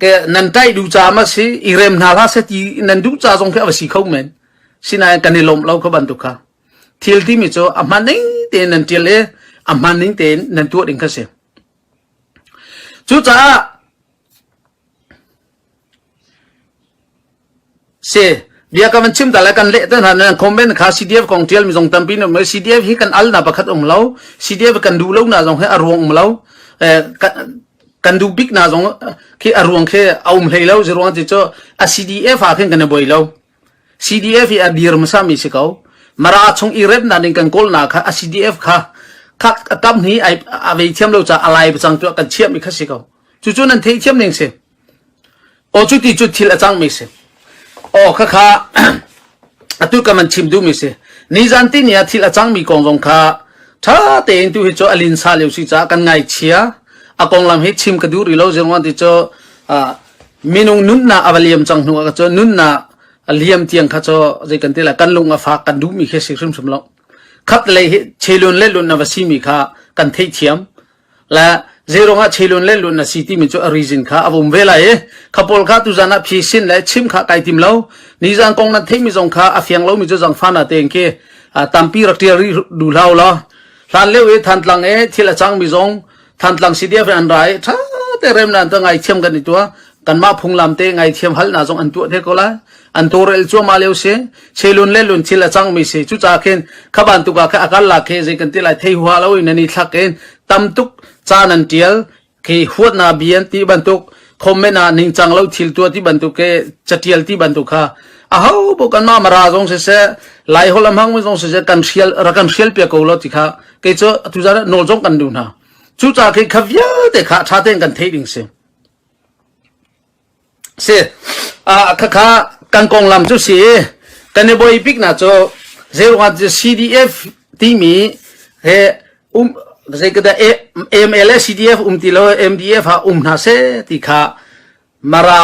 แกนั่นใจดูจามาสิอีเรียมนาลาเสตีนั่นดูจาทรงแค่ว่าสิเขาเหม็นสินายกันในลมเล่าเขาบันทุกข้าทิลที่มีจู่อามันนิ่งเต็นนั่นทิลเลยอามันนิ่งเต็นนั่นตัวเองก็เสียจู่จ้าเสียเบียกันชิมแต่ละกันเละตั้งแต่คอมเมนต์ข้า CDF ของเทียลมีส่งตั้มปีนึงเมื่อ CDF ให้กันอัลนาประคัดเล่า CDF กันดูเล่าหน้าส่งให้อารวงเล่ากันดูบิ๊กหน้าส่งให้อารวงให้เอาเลยเล่าจะรวงที่จะCDF หาขึ้นกันบ่อยเล่า CDF ให้อดีร์มาสามีสิเขามาราชงอีเร็บนั่นเองกันโกลนาค่ะCDF ค่ะตั้มนี้ไอ้เวทีมเราจะอะไรไปจังตัวกันเชื่อมอีกค่ะสิเขาจู่ๆนั่นเทียมหนึ่งเสียโอ้จุดที่ละจังไม่เสียโอ้ข้าตุกมันชิมดูมิเสนี่จันทีเนี่ยที่ละจังมีกองลงข้าถ้าเต็งตัวเหตุอลินซาเลวสิจ้ากันไงเชียอากองลำเหตุชิมกระดูรีโลเจงวันที่จะมีนงนุ่นน่ะอวลียมจังหัวก็จะนุ่นน่ะเลียมเตียงข้าจะจะกันที่ละกันลงอาฝากกันดูมีแค่สิ่งสมแล้วขัดเลยเชลุนเล่ลุนนวสีมีข้ากันเทียมและเจรงอ่ะเชลุนเล่ลุนน่ะสิที่มีจะรีจินข้าอาบุมเวลาขับพอลข้าตุจานะพิชินและชิมข้าไก่ติมแล้วนี่จังกองนั้นเทมิจงข้าอาเฟียงเรามีจะจังฟ้านาเตงเกตัมปีรักเทียรีดูเล่าละทันเลี้ยวทันหลังที่ละจังมีจงทันหลังซีเดียฟอันไรถ้าแต่เริ่มนั้นต้องไงเทียมกันในตัวกันมาพุงลำเตงไงเทียมฮัลน่าจงอันตัวเทก็ละอันตัวเรลชัวมาเลี้ยวเสียเชลุนเล่ลุนที่ละจังมีเสียจุจ้าเข็นขับอันตุกะข้าอาการละเขจะกันที่ละเที่หัวเราอินนี่ทักเข็นตัมตุกจานันเทียลที่หัวนาเบียนที่บรรทุกคอมเมนาหนึ่งจังเราทิลตัวที่บรรทุกจัดเทียลที่บรรทุกข้าอ้าวพวกกันมาราจงเสียไล่หัวลำพังไม่จงเสียกันเชียลรักันเชียลเปียกเอาแล้วที่ข้าเกจ้าตุจาระโนจงกันดูนะจุจ้าเขขวิวเด็กข้าชาเต็งกันเทดิ่งเสียข้ากันกองลำจุเสียกันในบอยพิกนะจ้าเจ้าว่าจะ CDF ที่มีใช่ก็ได้ MLS CDFที่เรา MDF หาน่าเสียที่ข้ามารา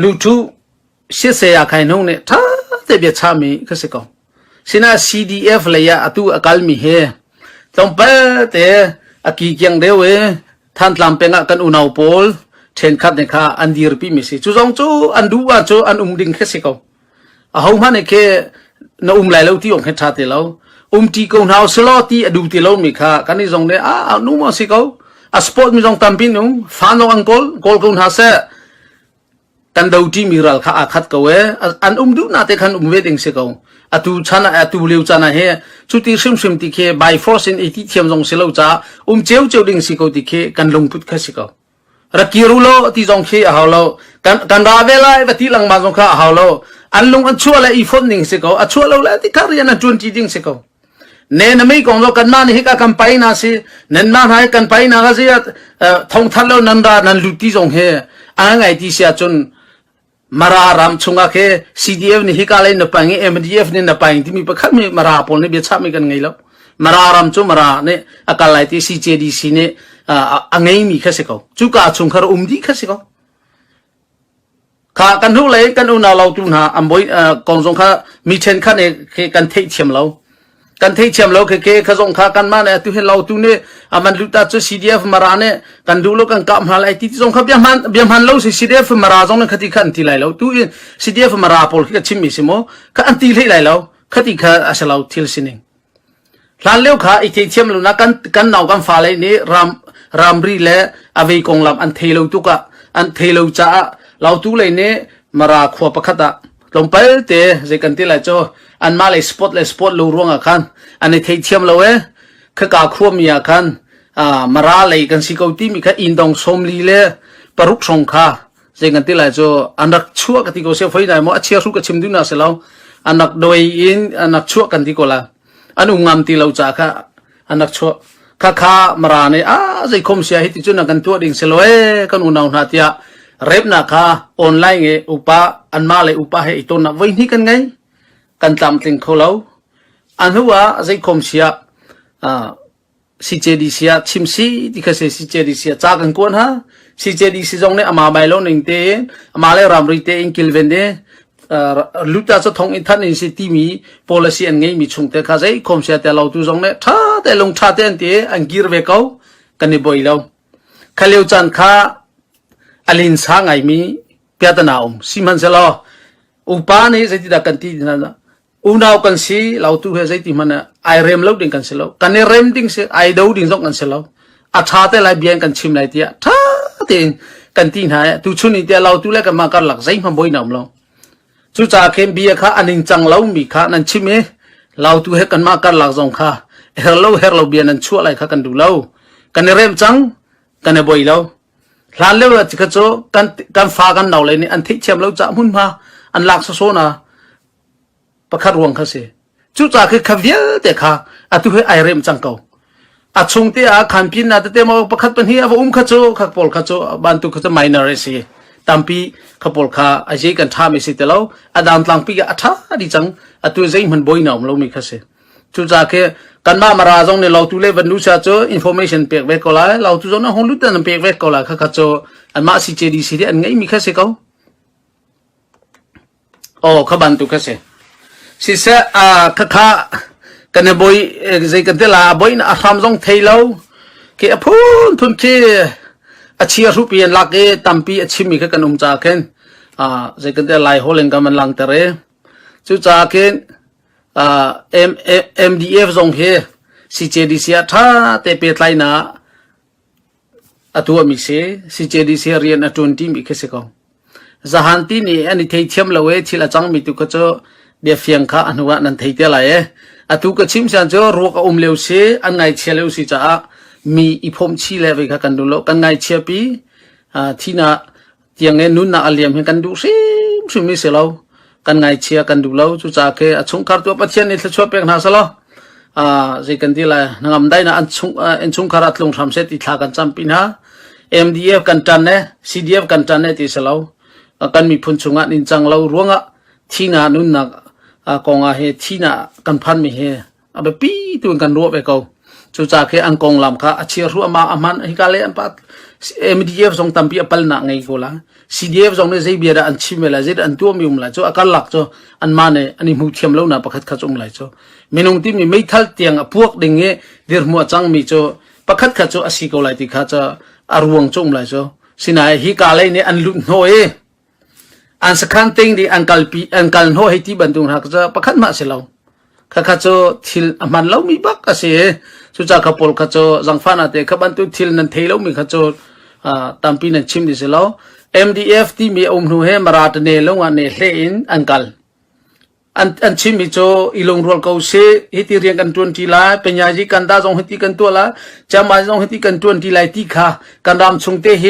ลูทูเสียเสียใครน้องเนี่ยถ้าแต่เบียดชามีก็สิเขาสินะ CDF เลยอะตัวอากาศมีเฮต้องไปแต่อากีเกียงเดียวท่านลำเป็นกันอุณหภูมิ เทนคัดเนี่ยค่ะอันดีรปีมิสิจู่จงจู่อันดูว่าจู่อันดิ่งแค่สิเขาเอามาเนี่ยแค่นไหลแล้วที่องค์แค่ชาติแล้วตีกงเท้าสลอตีดูตีแล้วมีค่ะกันนี่จงเนี่ยนู่มาสิเขาสปอร์ตมีจงตัมปินนุ่งฟันลงอังกอลกงเท้าเสกันดูที่มีรัลค่ะขัดเขาอันดูน่าจะขันเวดิงสิเขาตูชนะตูเลี้ยวชนะเฮชุดที่ซิมที่เคบายฟอร์สินอีที่เทียมจงสิเลวจ้าเจ้าดิ่งสิเขาที่เคกันลงพุทธแค่สิเขารักกิรุโลที่จงเคเอาโลกันราเวลาแบบที่หลังมาจงค่ะเอาโลอันลงอันชั่วเลยอีฟอนดิ่งสิเขาอันชั่วเราเลยที่การเรียนอันจวนจีดิ่งสิเขาเน้นไม่กงเรากันมานี่ก็กันไปนะสิเน้นมาให้กันไปนะก็สิท่องทันแล้วนันดานันลุที่จงเฮอันไงที่เสียจนมารารามชงอาเค CDF นี่ฮิกาเลยนับไปงี้ MDF นี่นับไปที่มีประคับมีมาราปนนี่เบียดชาไม่กันไงแล้วมารารามชงมาราเนี่ยอากาศไหลที่ CJDC เนี่ยอันไงมีแค่สิเขาจุกอาชงคาร์ดีแค่สิเขาข้ากันทุกเลยกันอุณาเราตุนหาอันบ่อยกองสงข้ามีเช่นข้าเนี่ยกันเทเชียมเรากันเทเชียมเราคือข้าสงข้ากันมาเนี่ยตุเห็นเราตุเนี่ยมันลุตาจุ CDF มาราเนี่ยกันดูโลกันกับมาเลยที่สงข้าเบียมันเราสิ CDF มาราจงเนี่ยขัดที่ขันที่ไหลเราตุ CDF มาราพอลที่ชิมมิสิโมข้าอันที่ไหลเราขัดที่ข้าอาศัยเราทิลสินิงหลังเลี้ยวข้าอีเทเชียมเรานะกันเอากันฟ้าเลยนี่รามรีและอเวกงลำอันเทเราตุกะอันเทเราจ้าเราตุเลยเนี่ยมาราขวบประคัตะลงไปเตะจะกันที่ไรจ้าอันมาเลยสปอตลูร่วงอาคันอันนี้เทียมเราคือกาครัวมีอาคันมาราเลยกันสิกาวที่มีค่ะอินดองสมลีเล่ปรุกสงขาจะกันที่ไรจ้าอันนักชั่วกันที่เขาเสียไฟได้มั้งเชียร์สุกชิมดูน่าเสียแล้วอันนักโดยอินอันนักชั่วกันที่เขาละอันงามที่เราจ้าค่ะอันนักชั่วข้ามาราเนี่ยจะคมเสียให้ที่จุนกันตัวดิ่งเสียเลยกันอุณาหนาที่เร็บนะค่ะออนไลน์ไงอุปะอันมาเลยอุปะให้ตัวนักวิ่งนี่กันไงกันตามติงเขาแล้วอันหัวใจคมเสียCJDC ชิมซีที่เขาเสีย CJDC จากกันกวนฮะ CJDC จงเนี่ยอามาใบล้อหนึ่งเตะอามาเลยรำริเตะอินกิลเวนเดลุตาจะท่องอินทันอินสิที่มี policy อันไงมีชงเตะข้าใจคมเสียแต่เราตัวจงเนี่ยท่าแต่ลงท่าเตะอันเตะอันกิรเวกเอากันนี่บ่อยแล้วข้าเลี้ยวจันข้าอลินสางไงมีเปียตนาสิมันเสลออุปานี่จะที่ดักกันที่นั่นอุณากันสิเราตัวเหตุที่มันไอเรมเราดิ่งกันเสลอกันนี่เรมดิ่งสิไอดาวดิ่งต้องกันเสลออาชาเตลายเบียนกันชิมไรที่ท่าเต็งกันที่ไหนตัวชุนี่เดียเราตัวเล็กกันมากันหลักใจมันบ่อยน้ำเราจู่จากเข้มเบียข้าอันนิจังเรามีข้านั่นชิมเอเราตัวเหตุกันมากันหลักจงข้าเฮเราเบียนนั่นชั่วอะไรข้ากันดูเรากันนี่เรมจังกันนี่บ่อยเราหลานเลี้ยวจิกโจกันฟ้ากันเอาเลยนี่อันที่เชื่อมเราจะมุ่งมาอันหลักโซนะประคัดรวงเขาเสียจู่จากคือขวิลเด็กค่ะอัตุให้ไอเรมจังเก่าอัดชงเตะขันพินอัดเตะมาประคัดเป็นเฮียว่าขโจขัดปอลขโจบันทุกขโจไม่น่าเรสีตามปีขปอลข้าไอเจกันท่าไม่สิเตเราอัดอันหลังปีก็อัฐาดิจังอัตุใจมันบ่อยหน่อมเรามีเขาเสียจู่จากคือกันมาราจงเนี่ยเราตัวเล็กวันนู้นจะโจ information เปียกเวกก็เลยเราตัวจงเนี่ยห้องลุดนั่นเปียกเวกก็เลยข้าโจอันมาCJDCอันไงมีเขาเสียเขาโอ้ขบันตุกเสียสิเสข้ากันเนี่ยบ่อยใจกันเตล่าบ่อยนะทำจงเทเราแค่พูนทุนที่อาชีพรูปยันลักเอตั้มปีอาชีพมีแค่กันจากเคนใจกันเตล่าโฮเลนกันมันลังเตเรจู่จากเคนMDF จงเฮ CJDC ท่าเตเปิดไลน์นะตัวมิเซ CJDCเรียนอัตุนทีมีแค่สิกองจะหันที่นี่อันนี้เทียมเราที่ละจังมีตุกโจเบียฟียงข้าอันว่านั่นเทียอะไรตัวก็ชิมสันโจรัวก็เลวเสียอันไงเชียเลวสิจ้ามีอีพมชีเลวกันดูโลกันไงเชียปีที่น่ะที่ยังเงินนุ่นน่ะอเลียมกันดูซิมิเสลากันไงเชียกันดูแล้วจู่จากเอชงคาร์ตัวปัจจัยนี่จะช่วยเป็นหาสละจะกันที่ละนังอันได้นะอันชงคาร์ตลงทำเสร็จที่ทากันจำปีนะ MDF กันจันเนี่ย CDF กันจันเนี่ยที่สลากันมีพุ่นชงอ่ะนินจังเราร่วงอ่ะที่น่ะนุ่นน่ะกองอ่ะเฮที่น่ะกันพันมีเฮเอาไปปีตัวกันรัวไปเขาจู่จากเออันกองลำค่ะอาชีพรัวมาอามันฮิกาเลอันปัด MDF ส่งตั้มปีอัปลนักไงกูละ CDF ส่งเนี่ยใจเบียดอันชิมเวลาใจอันตัวมีละจู่อาการหลักจู่อันมาเนี่ยอันนี้มุขเทียมแล้วนะประคัดขัดองเลยจู่เมนูที่มีไม่ทัลเตียงพวกดิ่งเงี้ยเดือดมัวจังมีจู่ประคัดขัดจู่อาศัยกูเลยที่ขัดจู่อารวงจู่เลยจู่ สินายฮิกาเลยเนี่ยอันลุนโฮเออันสักขันติงดีอันกัลโฮให้ที่บรรทุกหักจะประคันมาเสียแล้วข้าข้าโจทิลมันเล่ามีบักก็เสียสุจากขับปลข้าโจจังฟ้านาเตะขับบันทุกทิลนันเทเล่ามีข้าโจตัมปีนันชิมดิเสียแล้ว MDF ที่มีอมนูเฮมาราตเนลงอันเนเลอินอันกัลอันชิมิโจอีลงรัวเขาเสฮิติเรียงกัน20ลาเป็นยาจีกันดาจงฮิติกันตัวละจามาจงฮิติกัน20ลาที่ขากันรำชงเตเฮ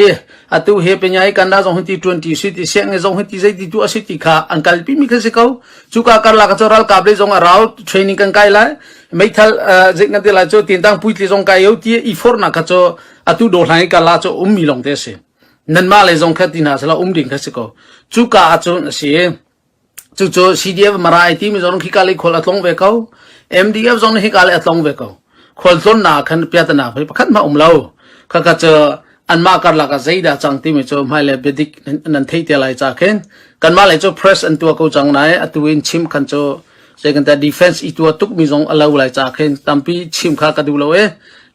อตุเฮเป็นยากันดาจงฮิติ20สิติเสียงจงฮิติใจติตัวสิติขาอันกัลปีมีขึ้นสิเขาจุกาการละกัจจรัลกับเลยจงอาราวเทรนนิ่งกันไกลละไม่ทัลจิกันเตละโจตินตังพุยติจงไกเอาที่อีฟอร์นักกัจจอตุโดหลังกันละโจมีลงเตเสนั่นมาเลยจงแค่ตินาสละดิ่งขึ้นสิเขาจุกาอาจจะเสียจู่ๆ CDF มาราไอทีมีจงฮิกาลีขอลัดลงเวกเอา MDF จงฮิกาลีอัดลงเวกเอาขอลต้นนาขันเปียตนาไปประคันมาเล่าข้าก็จะอันมาการลักใจด่าจังที่มีจงไม่เลยเบดิกนันเทียอะไรจากเห็นกันมาเลยจง press อันตัวกูจังไหนอันตัวอินชิมขันจงเจกันแต่ defense อีตัวทุกมีจงเล่าอะไรจากเห็นตั้มปีชิมข้ากระดูเลย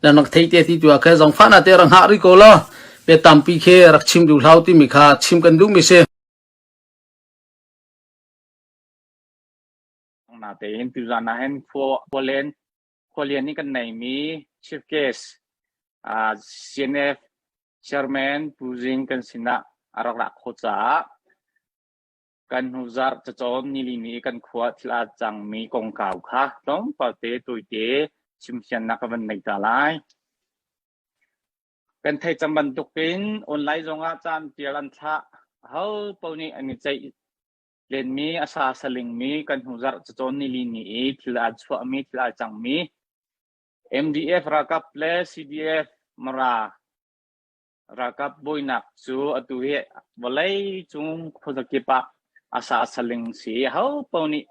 แล้วนักเทียที่ตัวแค่จงฟ้านาเตรังหาริโกล่ะเปตั้มปีแค่รักชิมดูเล่าที่มีข้าชิมกันดูมีเสนาแต่เห็นตัวจานะเห็นควเรียนนี่กันไหนมี chief case CNF chairman ผู้จิงกันสินะอารักโคจากันหูจาร์จะจอนนิลินีกันขวดที่อาจังมีกองข่าวค่ะต้องปฏิตัวเตชิมเชียนนักวันในตาลายกันไทยจำบันตุกินออนไลน์จงอาจารย์เตียรันทะเขาปนี้อันนี้ใจเรียนมีอาสาสลิงมีกันหูจาร์จะจอนนิลินีที่อาจช่วยมีที่อาจังมี MDF รักับเล CDF มารักับบุยนักจูอตุเหวลัยจุงพอจะเก็บอาสาสลิงสีเขาปนี้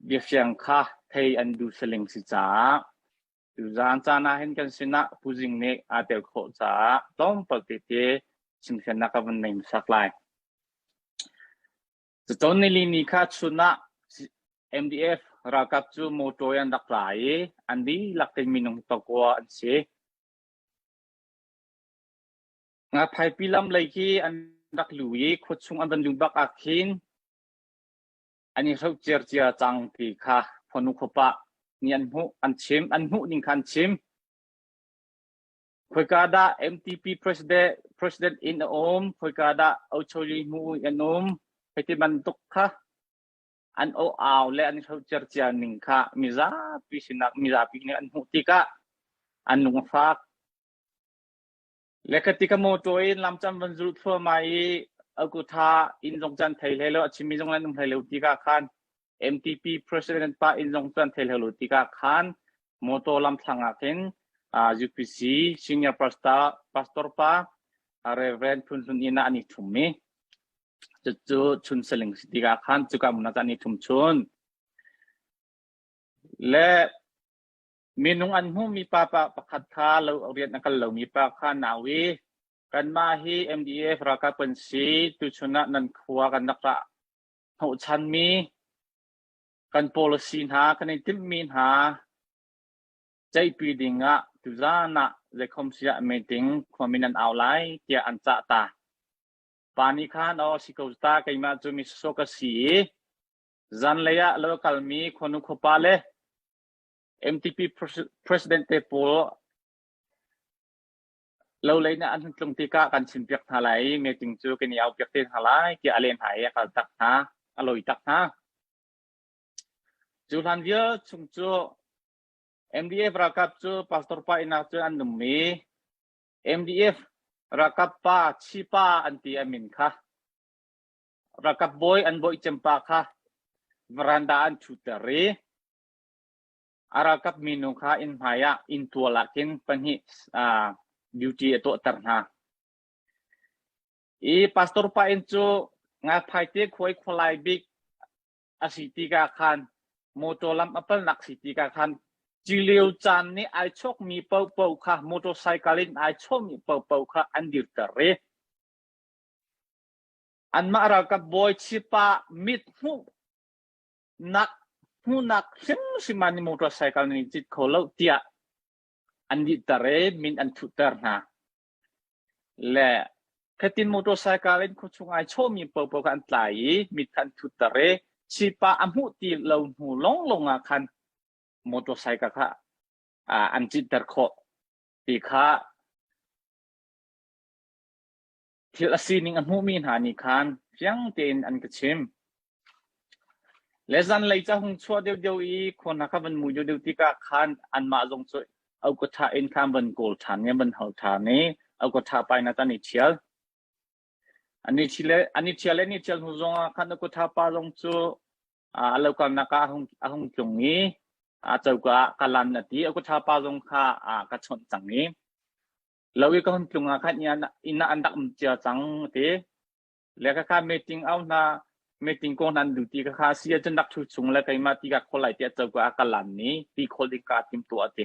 เบียงค่ะไทยอันดูสลิงสิจ้าดูจานจานาเห็นกันสินะผู้จิงเนกอาเตลโคจ้าต้องปฏิเทชิมเชนักวันในสักลายจะจนในลีนี้ค่ะชุนะ MDF รักับจูโมโตยันดักหลายอันนี้หลักเป็นมินงตะกัวอันเสงาไทยพิลัมเลยที่อันดักลุยขดชงอันดันลุบักอาคินอันนี้เขาเจียจังที่ค่ะพนุขปะนี่อันหูอันชิมอันหูนิ่งคันชิมคุยกาดา MTP President inคุยกาดาเอาชลีมูอันไปที่บันทุกค่ะอันเอาและอันเขาเจียนิ่งค่ะมิซาพิสินักมิซาพิเนี่ยอันหูติกะอันนุ่งฟักและketika mau join lamcam banjut formai aku tha in jongchan thailelo achimi jonglan num thailelo tika khan MTP President pa in jongchan thailelo tika khan moto lam thanga ken UPC Senior Pastor pa Reverend Phunsun ina ani thummi chu chun seling tika khan chuka munata ni thum chun le minung anhu mi papa pakhat kha lo riat nakal lo mi pa kha nawi kan ma hi MDF raka pensi tu chuna nan khwa kan nakra ho chan mi kan policy ha kan tim min ha chai pi dinga tu zana le khom sia meeting khaminan aulai tia ancha ta pani khan o sikausta kaima chu mi soka si zan leya local mi khonu khopale MTP President Paul เราเลยนะอันตรงที่ก้ากันชิมเปียกทลายเมื่อจึงจูกันยาวเปียกเต้นทลายเกี่ยอะไรหายกันตักฮะอร่อยตักฮะจูทันเยอะชุงจู MDF รักจู Pastor ป้าอินาจูอันนุ่มมี MDF รักป้าชีป้าอันที่อามินค่ะรักบอยอันบอยจำปาค่ะวรันดาอันชุดเตอรีarakap minuka in haya in tualakin panhi duty ito tarna pastor pa incho nga phaite khoi kholai big asiti ka khan motolam apal nak siti ka khan chiliu chan ni ai chok mi pau kha motorcycle in ai chok mi pau kha andir tare an ma arakap boy chipa mit hu nak hunak si mani motorcycle ni jit kholo tia andi tare min an thutar na le Ketin motorcycle ko chungai cho mi po kan tlai mit kan tutare sipa amhu ti lo hu long kan motorcycle ka anjit dar kho ti kha thil asining amhu min hani khan fiang ten an kachim lesan lai cha hung chua deu I khona ka ban mu deu ti ka khan an ma jong choi au ko tha in kham ban gol than nge ban hau tha ne au ko tha pai na ta ni chial ani chile ni chal hu zonga khan ko tha pa long chu alo kam na ka hung chung ni chau ka kalan na ti ko tha pa zong kha ka chon chang ni lawi ka hung chung khan ya ina andak chia chang te le ka meeting au na meeting ko nan du ti ka kha sia chen dak thu chung la kai ma ti ka kholai ti chau ka kalan ni ti kholi ka tim tu ate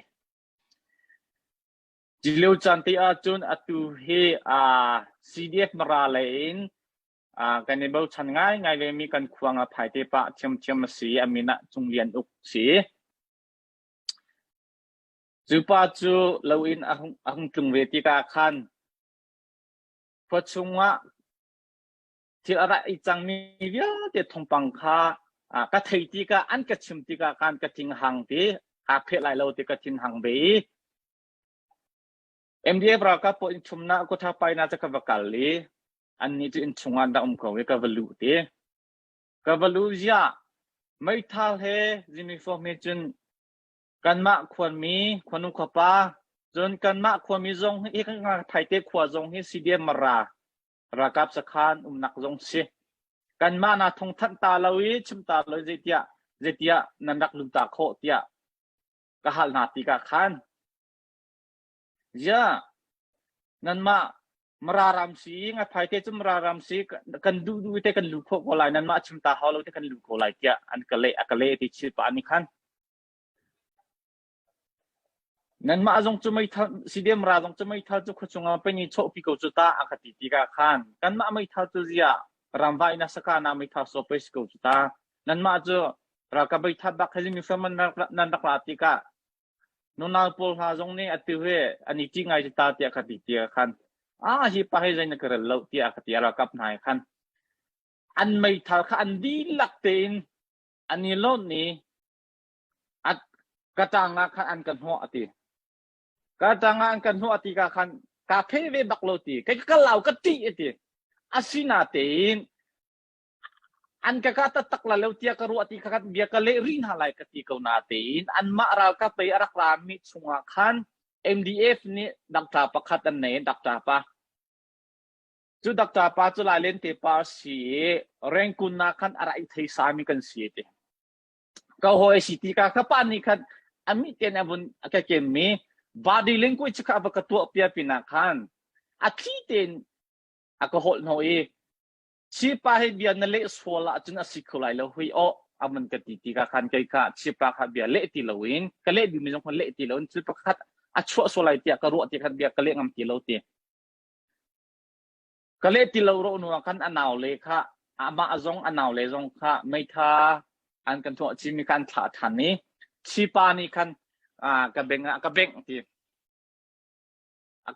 Jileu chanti chun atu he CDF maralain kan ibau chan ngai le mi kan khuanga phai te pa chem si amina chunglian uk si chupa chu loin ahung chung ve ti ka khan phachunga thil ara I chang mi via te thongpang kha ka thei ti ka an ka chim ti ka kan ka ting hang ti phe lai lo ti ka tin hang be MDF ra ka po in chumna ko tha pai na cha ka vakal li an ni in chunga da ko we ka valu te ka valu ya mai thal he information kan ma khwan mi khwanu khapa jon kan ma khwa mi zong hi ka nga thai te khwa zong hi CDM mara ra kap sakhan nak zong si kan ma na thong than ta lawi chim ta lo jetia nanak lum ta kho tia ka hal na ti ka khan ya nan ma mararam si nga phai te chum mararam si kan du te kan lu kho ko lai nan ma chim ta halo te kan lu ko lai tia an akale ti chi pa ni khan nan ma jong chumai tha CDM ra jong chumai tha chu khuchunga pe ni cho pi ko chu ta akati ti ka khan kan ma mai tha chu zia ramwai na saka na mai tha so pe ko chu ta nan ma chu ra ka bai tha bak khali mi faman nan dak la ti ka nuna pol ha jong ni atu he ani ti ngai ta ti akati ti khan hi pa he zain ka lo ti akati ra kap nai khan an mai tha kha an di lak tein ani lo ni at katanga khan an kan ho ati katanga an kan ho ati ka khan ka phe ve bak lo ti kai ka lau ka ti ati asina tein an ka tak la lo tia ka ru ati ka bia ka le rin halai ka ti ko na tein an ma ra ka pe arak rami chunga khan MDF ni dakta pakhat an nei dakta pa chu dakta pa chu la len te pa si rengkun na khan ara I thei sami kan si te ka hoi si ti ka pa ni khan ami ten abun ka kemi body language ka ba ka tu pia pina khan athi ten akahol no si pa he bia na le sola chun asikhulai lo hui o aman ka ti ka khan kai ka si pa kha bia le ti loin ka le bi mi jong le ti loin si pa khat achwa solai ti ka ru ti khat bia ka le ngam ti lo ti ka le ti lo ro nu khan anaw le kha ama azong anaw le jong kha mai tha an kan tho chi mi kan tha than ni si pa ni khan ka beng ti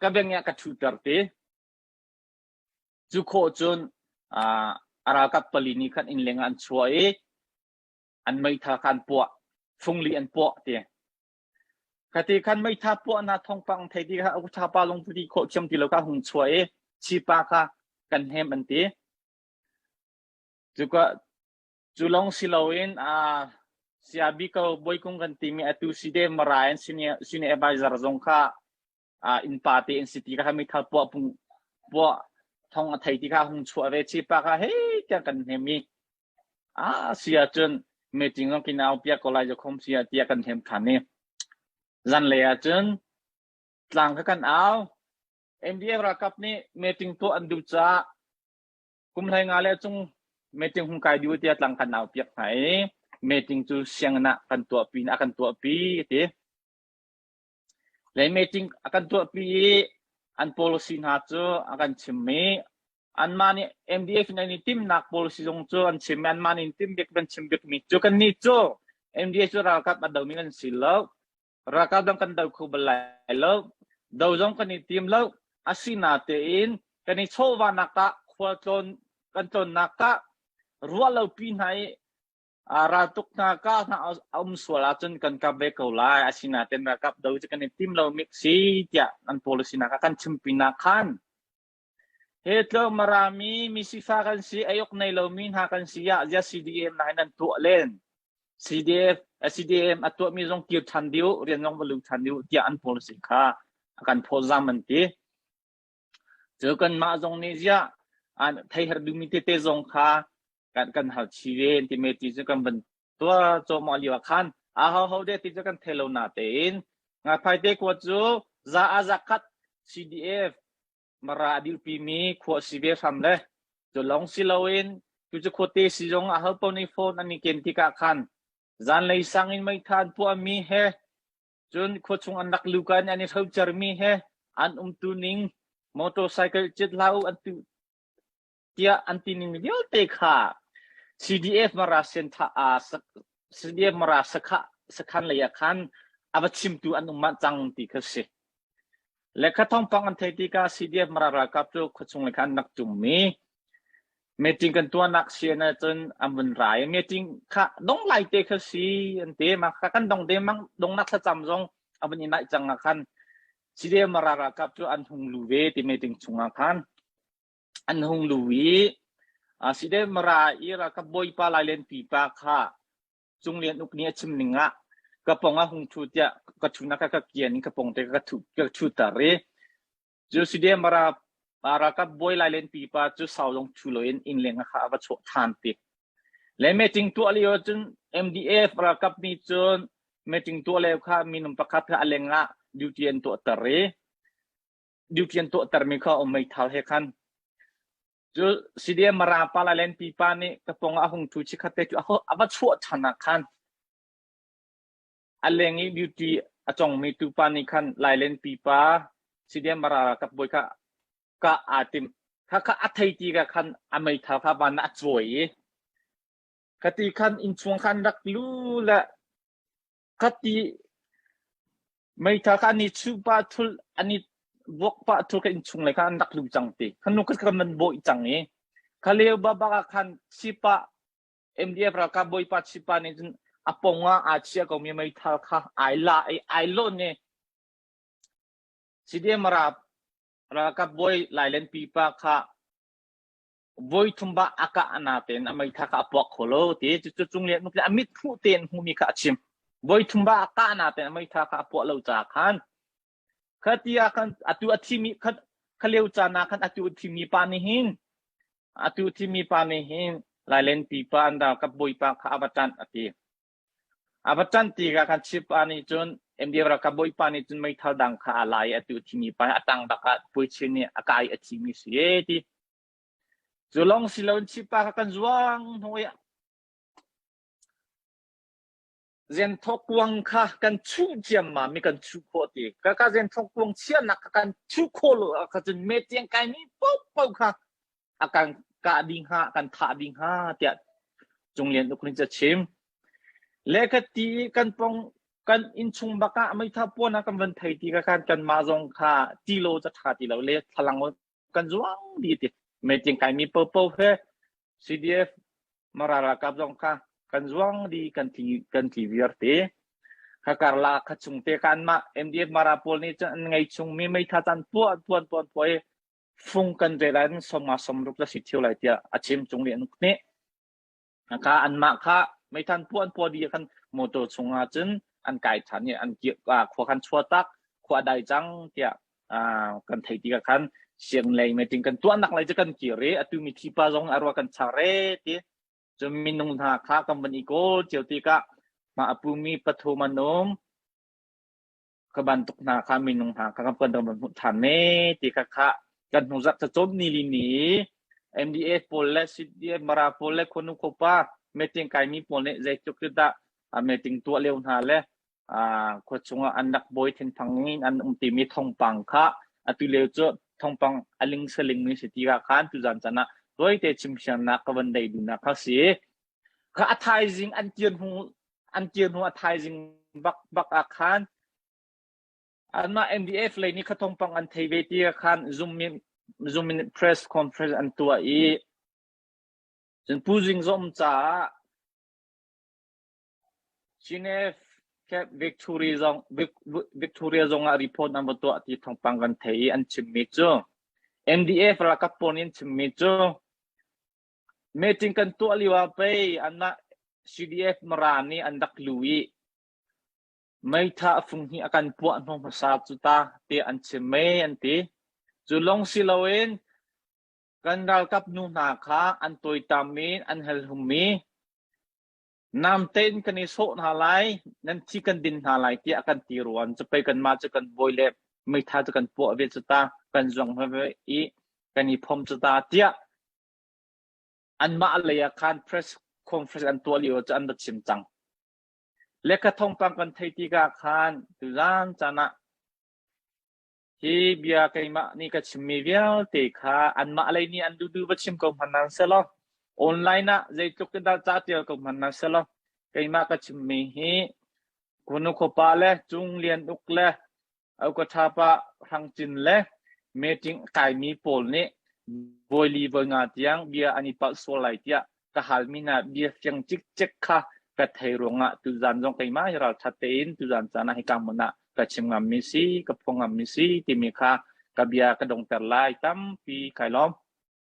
ka beng ya ka thu tar ti chu kho chun arakat palini khan in lengan chuai an mai tha khan po phungli an po ti khati khan mai tha po na thongpang thei di kha u tha pa long pudi kho chem ti lo ka hung chuai chi pa kha kan hem an ti chuka chulong siloin siabi ko boy kung kan timi atu side marayan sini advisor zong kha in party in city ka mai tha po thong thai ti kha hung chua ve chi pa kha he kya kan hemi sia chun meeting ngong kinau pia ko lai jo khom sia tia kan hem thani zan le chun tlang kha kan aw MDF ra kap ni meeting to an du cha kum thai nga le chung meeting hung kai du tia tlang kan aw pia phai meeting chu siang na kan to pi ti le meeting akan to pi an policy na chu akan chimmi an mani MDF na ni team nak policy jong chu an chimmi an mani team bek ban chim bek mi chu kan ni chu MDF chu ra kap adaw mi kan silo ra ka dang kan daw khu balai lo daw jong kan ni team lo asina te in กันในโชวานักะขวจนกันจนนักะรัวเราปีไหนราตุกนักะนะเอาสวลาจนกันกับเบกเอาไลอาศินาเต็นนักะดูจะกันในทีมเรามิกซีเดียนันโพลิสินักะกันชิมปินักขันเหตุเรามารามีสิฟ้ากันสิอายกในเรามีหากันสิยาจะ CDM นายนันตัวเล่น CDM ตัวมีรงคิวทันดิวเรียนรงบรรลุทันดิวที่อันโพลิสิค่ะกันโพสามันตีเจอกันมาตรงนี้จ้ะอันไทยฮาร์ดูมิเตเตจงค่ะกันหาชีวิตที่เมติจะกันเป็นตัวโจมอลิวขันเขาเด็ดที่จะกันเทโลนาเตนงาภายเด็กว่าจูจะอาจักัด CDF มาราดิลปีมีขวด CDF ทำเลยจะลองสิลาวินคือจะขวดเตสิจงเขาปนิโฟนอันนี้เกณฑ์ที่กะขันจันเลยสังอินไม่ทันพวกมีเฮจนขวดชงอันนักลูกันอันนี้เขาจารมีเฮอันตุนิงmotorcycle จิตเล่าอันตุเตียอันตินิงเดียวเตะขา CDF มาราเซนท่าCDF มาราสักขันเลยขันอาบัชิมตัวอันมาจังตีกสิและข้าท้องปังอันเทติกา CDF มารากับตัวขจุงเลยขันนักจุ่มมีเมจิงกันตัวนักเชียร์จนอันเป็นไรเมจิงข้าดงไล่เตะกสิอันเตะมาข้ากันดงเดมังดงนักจำจงอันเป็นยังไงจังขันCDF มารากับตัวอันหงลูเวที่เมจิงจุงขันอันหงลูวีCDF มาราอีรากับบอยปาลายเลนปีปาค่ะจงเรียนอุกเนียชิมหนึ่งอ่ะกระปองอ่ะหงชุดเนี่ยกระชุนักกระเกียนกระปองเตกระชุดตาเรจูCDF มารากับบอยลายเลนปีปาจูสาวลงชุลอินเลงค่ะว่าโชทานติและเมจิงตัวเลียวจน MDF รากับมีจนเมจิงตัวเลียวค่ะมีนุ่มประคับค่ะเลงอ่ะดิวเทียนตัวตาเรดิวเทียนตัวตามีข้าอมไม่เท่าเฮกันจูCDF มาราปาลาเลนปีปานี่กระปองอาหงทุชิคัตเตจูอาบัชวดธนาคารอันเลงอีบิวตี้อาจงมีตุปานี่คันลายเลนปีปาCDF มารากับบุยกะอาติมข้าอัฐิตีกะคันอเมริกาข้าบานัดจวยคติคันอินชวงคันรักลูละคติไม่ถ้าคันนี้ชูปาทุลอันนี้บวกปะทุกอินชงเลยค่ะนักลูกจังตีขันนุกก็มันโบยจังนี้เขาเลี้ยวบ้าขันสิปะ MDF ราคาโบยปัดสิปะนี่จนอปงว่าอาเชียก็มีไม่ท่าค่ะไอโลนี่CDF มาราคาโบยลายเลนปีปะค่ะโบยทุ่มบะอากาศนาเต็นไม่ท่าค่ะปอกโคโลตีจุดจงเลี้ยนุกอมิตผู้เต็นหูมีค่ะชิมโบยทุ่มบะอากาศนาเต็นไม่ท่าค่ะปอกเราจากขันคดีอาการอัตุอัติมีเขาเลี้ยวจานาคันอัตุอัติมีปานิหินอัตุอัติมีปานิหินลายเลนปีปาอันดากับบุยปาข้าอาบัจันอติอาบัจันตีกาคันชิปานิจนMDF รากับบุยปานิจนไม่เท่าดังข้าอะไรอัตุอัติมีปาอัตังดักปุยชินีอากายอัติมีเสียทีจุลองสิลอนชิปากันจวงหัวเรียนทกวงค่ะกันชูเจียมมามีกันชูโคตีก็เรียนทกวงเชื่อนักกันชูโคโลก็จะเมตียงไกนี้ปุ๊บค่ะอาการกาดิงหากันท่าดิงหาเดียจงเรียนทุกคนจะชิมและก็ตีกันปองกันอินชุงบักะไม่ทับปนกันวันไทยตีกันมาจงค่ะตีโลจะท่าตีเราเลี้ยพลังกันจวงดีติเมตียงไกมีปุ๊บเฮ้ CDF มารากับจงค่ะกันจวงดีกันทีวีร์เตะข้าการลาขัดชงเตะกันมา MDF มาราพอลนี่จะไงชงมีไม่ทันปวดฟงกันเจริญสมรูปละสิทธิ์อะไรเดียอาชิมจงเรียนนุกนี้ข้าอันมาข้าไม่ทันปวดดีกันโมโตชงอาจนอันไก่ฉันเนี่ยอันเกี่ยวขวากันชัวตักขวาได้จังเดียกันไทยดีกันเสียงเลยไม่จริงกันตัวนักเลยจะกันเกี่ยวเรอตุมีที่ปะจงอารวากันชาเรเดียจะมีนุ่งท่าข้ากันบันอีโก้เจียวตีกะมาปุมีปฐมนมขบันตุกนาข้ามีนุ่งท่าข้ากันบันมุทานเนตีกะข้ากันหัวจักจะจมนิลินี MDF โพลและ CDF มาราโพลและคนนุโคปาเมติงไกมีโพลเนี่ยใจจุกจุดะเมติงตัวเลี้ยวท่าเลยขวดชงอันนักบอยเทนทังนี้อันติมีทองปังข้าตุเลี้ยวจุดทองปังอลิงสลิงมีสิทธิกะข้าตุจันจันนะโดยเตชิมเชียนนักวันใดดูนักเขาเสียข้าอัทายจิงอันเจียนหูอัทายจิงบักอาคารอันมา MDF เลยนี่ข้าทองปังอันเทเวตีอาคารซุ่มมี zoom in press conference อันตัวอีจนผู้ยิงส้มจ้าชินเอฟแค่วิกตอเรียจงอ่ะรีพอร์ตนำตัวที่ทางปังกันเทียอันชิมมิจู MDF รักปนินชิมมิจูเมติงกันตัวลิวาไปอันน่ะ CDF มารานีอันดักลุยไม่ถ้าฟุงฮีอาการปวดน้องภาษาจุตาเตียอันชิมเมอันตีจุลงสิลาเวนกันดัลกับนูนาคาอันตัวตามินอันเฮลฮุมีนำเต้นกันในโซนหาไลนั่นที่กันดินหาไลที่อาการตีรวนจะไปกันมาจะกันบอยเล็บไม่ท้าจะกันปวดเวชตากันจงเฮเวอีกันอีพมจุตาเตียอันมาเลยอาการ press conference อันตัวเลียวจะอันดัดชิมจังเล็กกระทงปังกันไทยที่กาคานตุลานจานะที่เบียร์ไกมานี่ก็ชิมมีเวียลเตค่ะอันมาอะไรนี่อันดูบัดชิมกับมันนั่นเสร็จแล้วออนไลน์นะใจจุกได้จัดเดียวกับมันนั่นเสร็จแล้วไกมาก็ชิมมีฮีคนนุขปาเล่จุงเลียนอุกเล่เอากระทาปะทังจินเล่เมติงไก่มีโพลนี่บอยลีบอยงาเตียงเบียอันนี้ปัสโซไลเตียก็หามีนาเบียเสียงจิกจิกค่ะก็ไทยรงอ่ะตุจันจงไกมาเราชัดเจนตุจันจานะให้กำมันนะก็ชิมงามมิซีก็พงงามมิซีที่มีค่ะกับเบียกระดงแต่ลายตั้มปีไข่ล้อม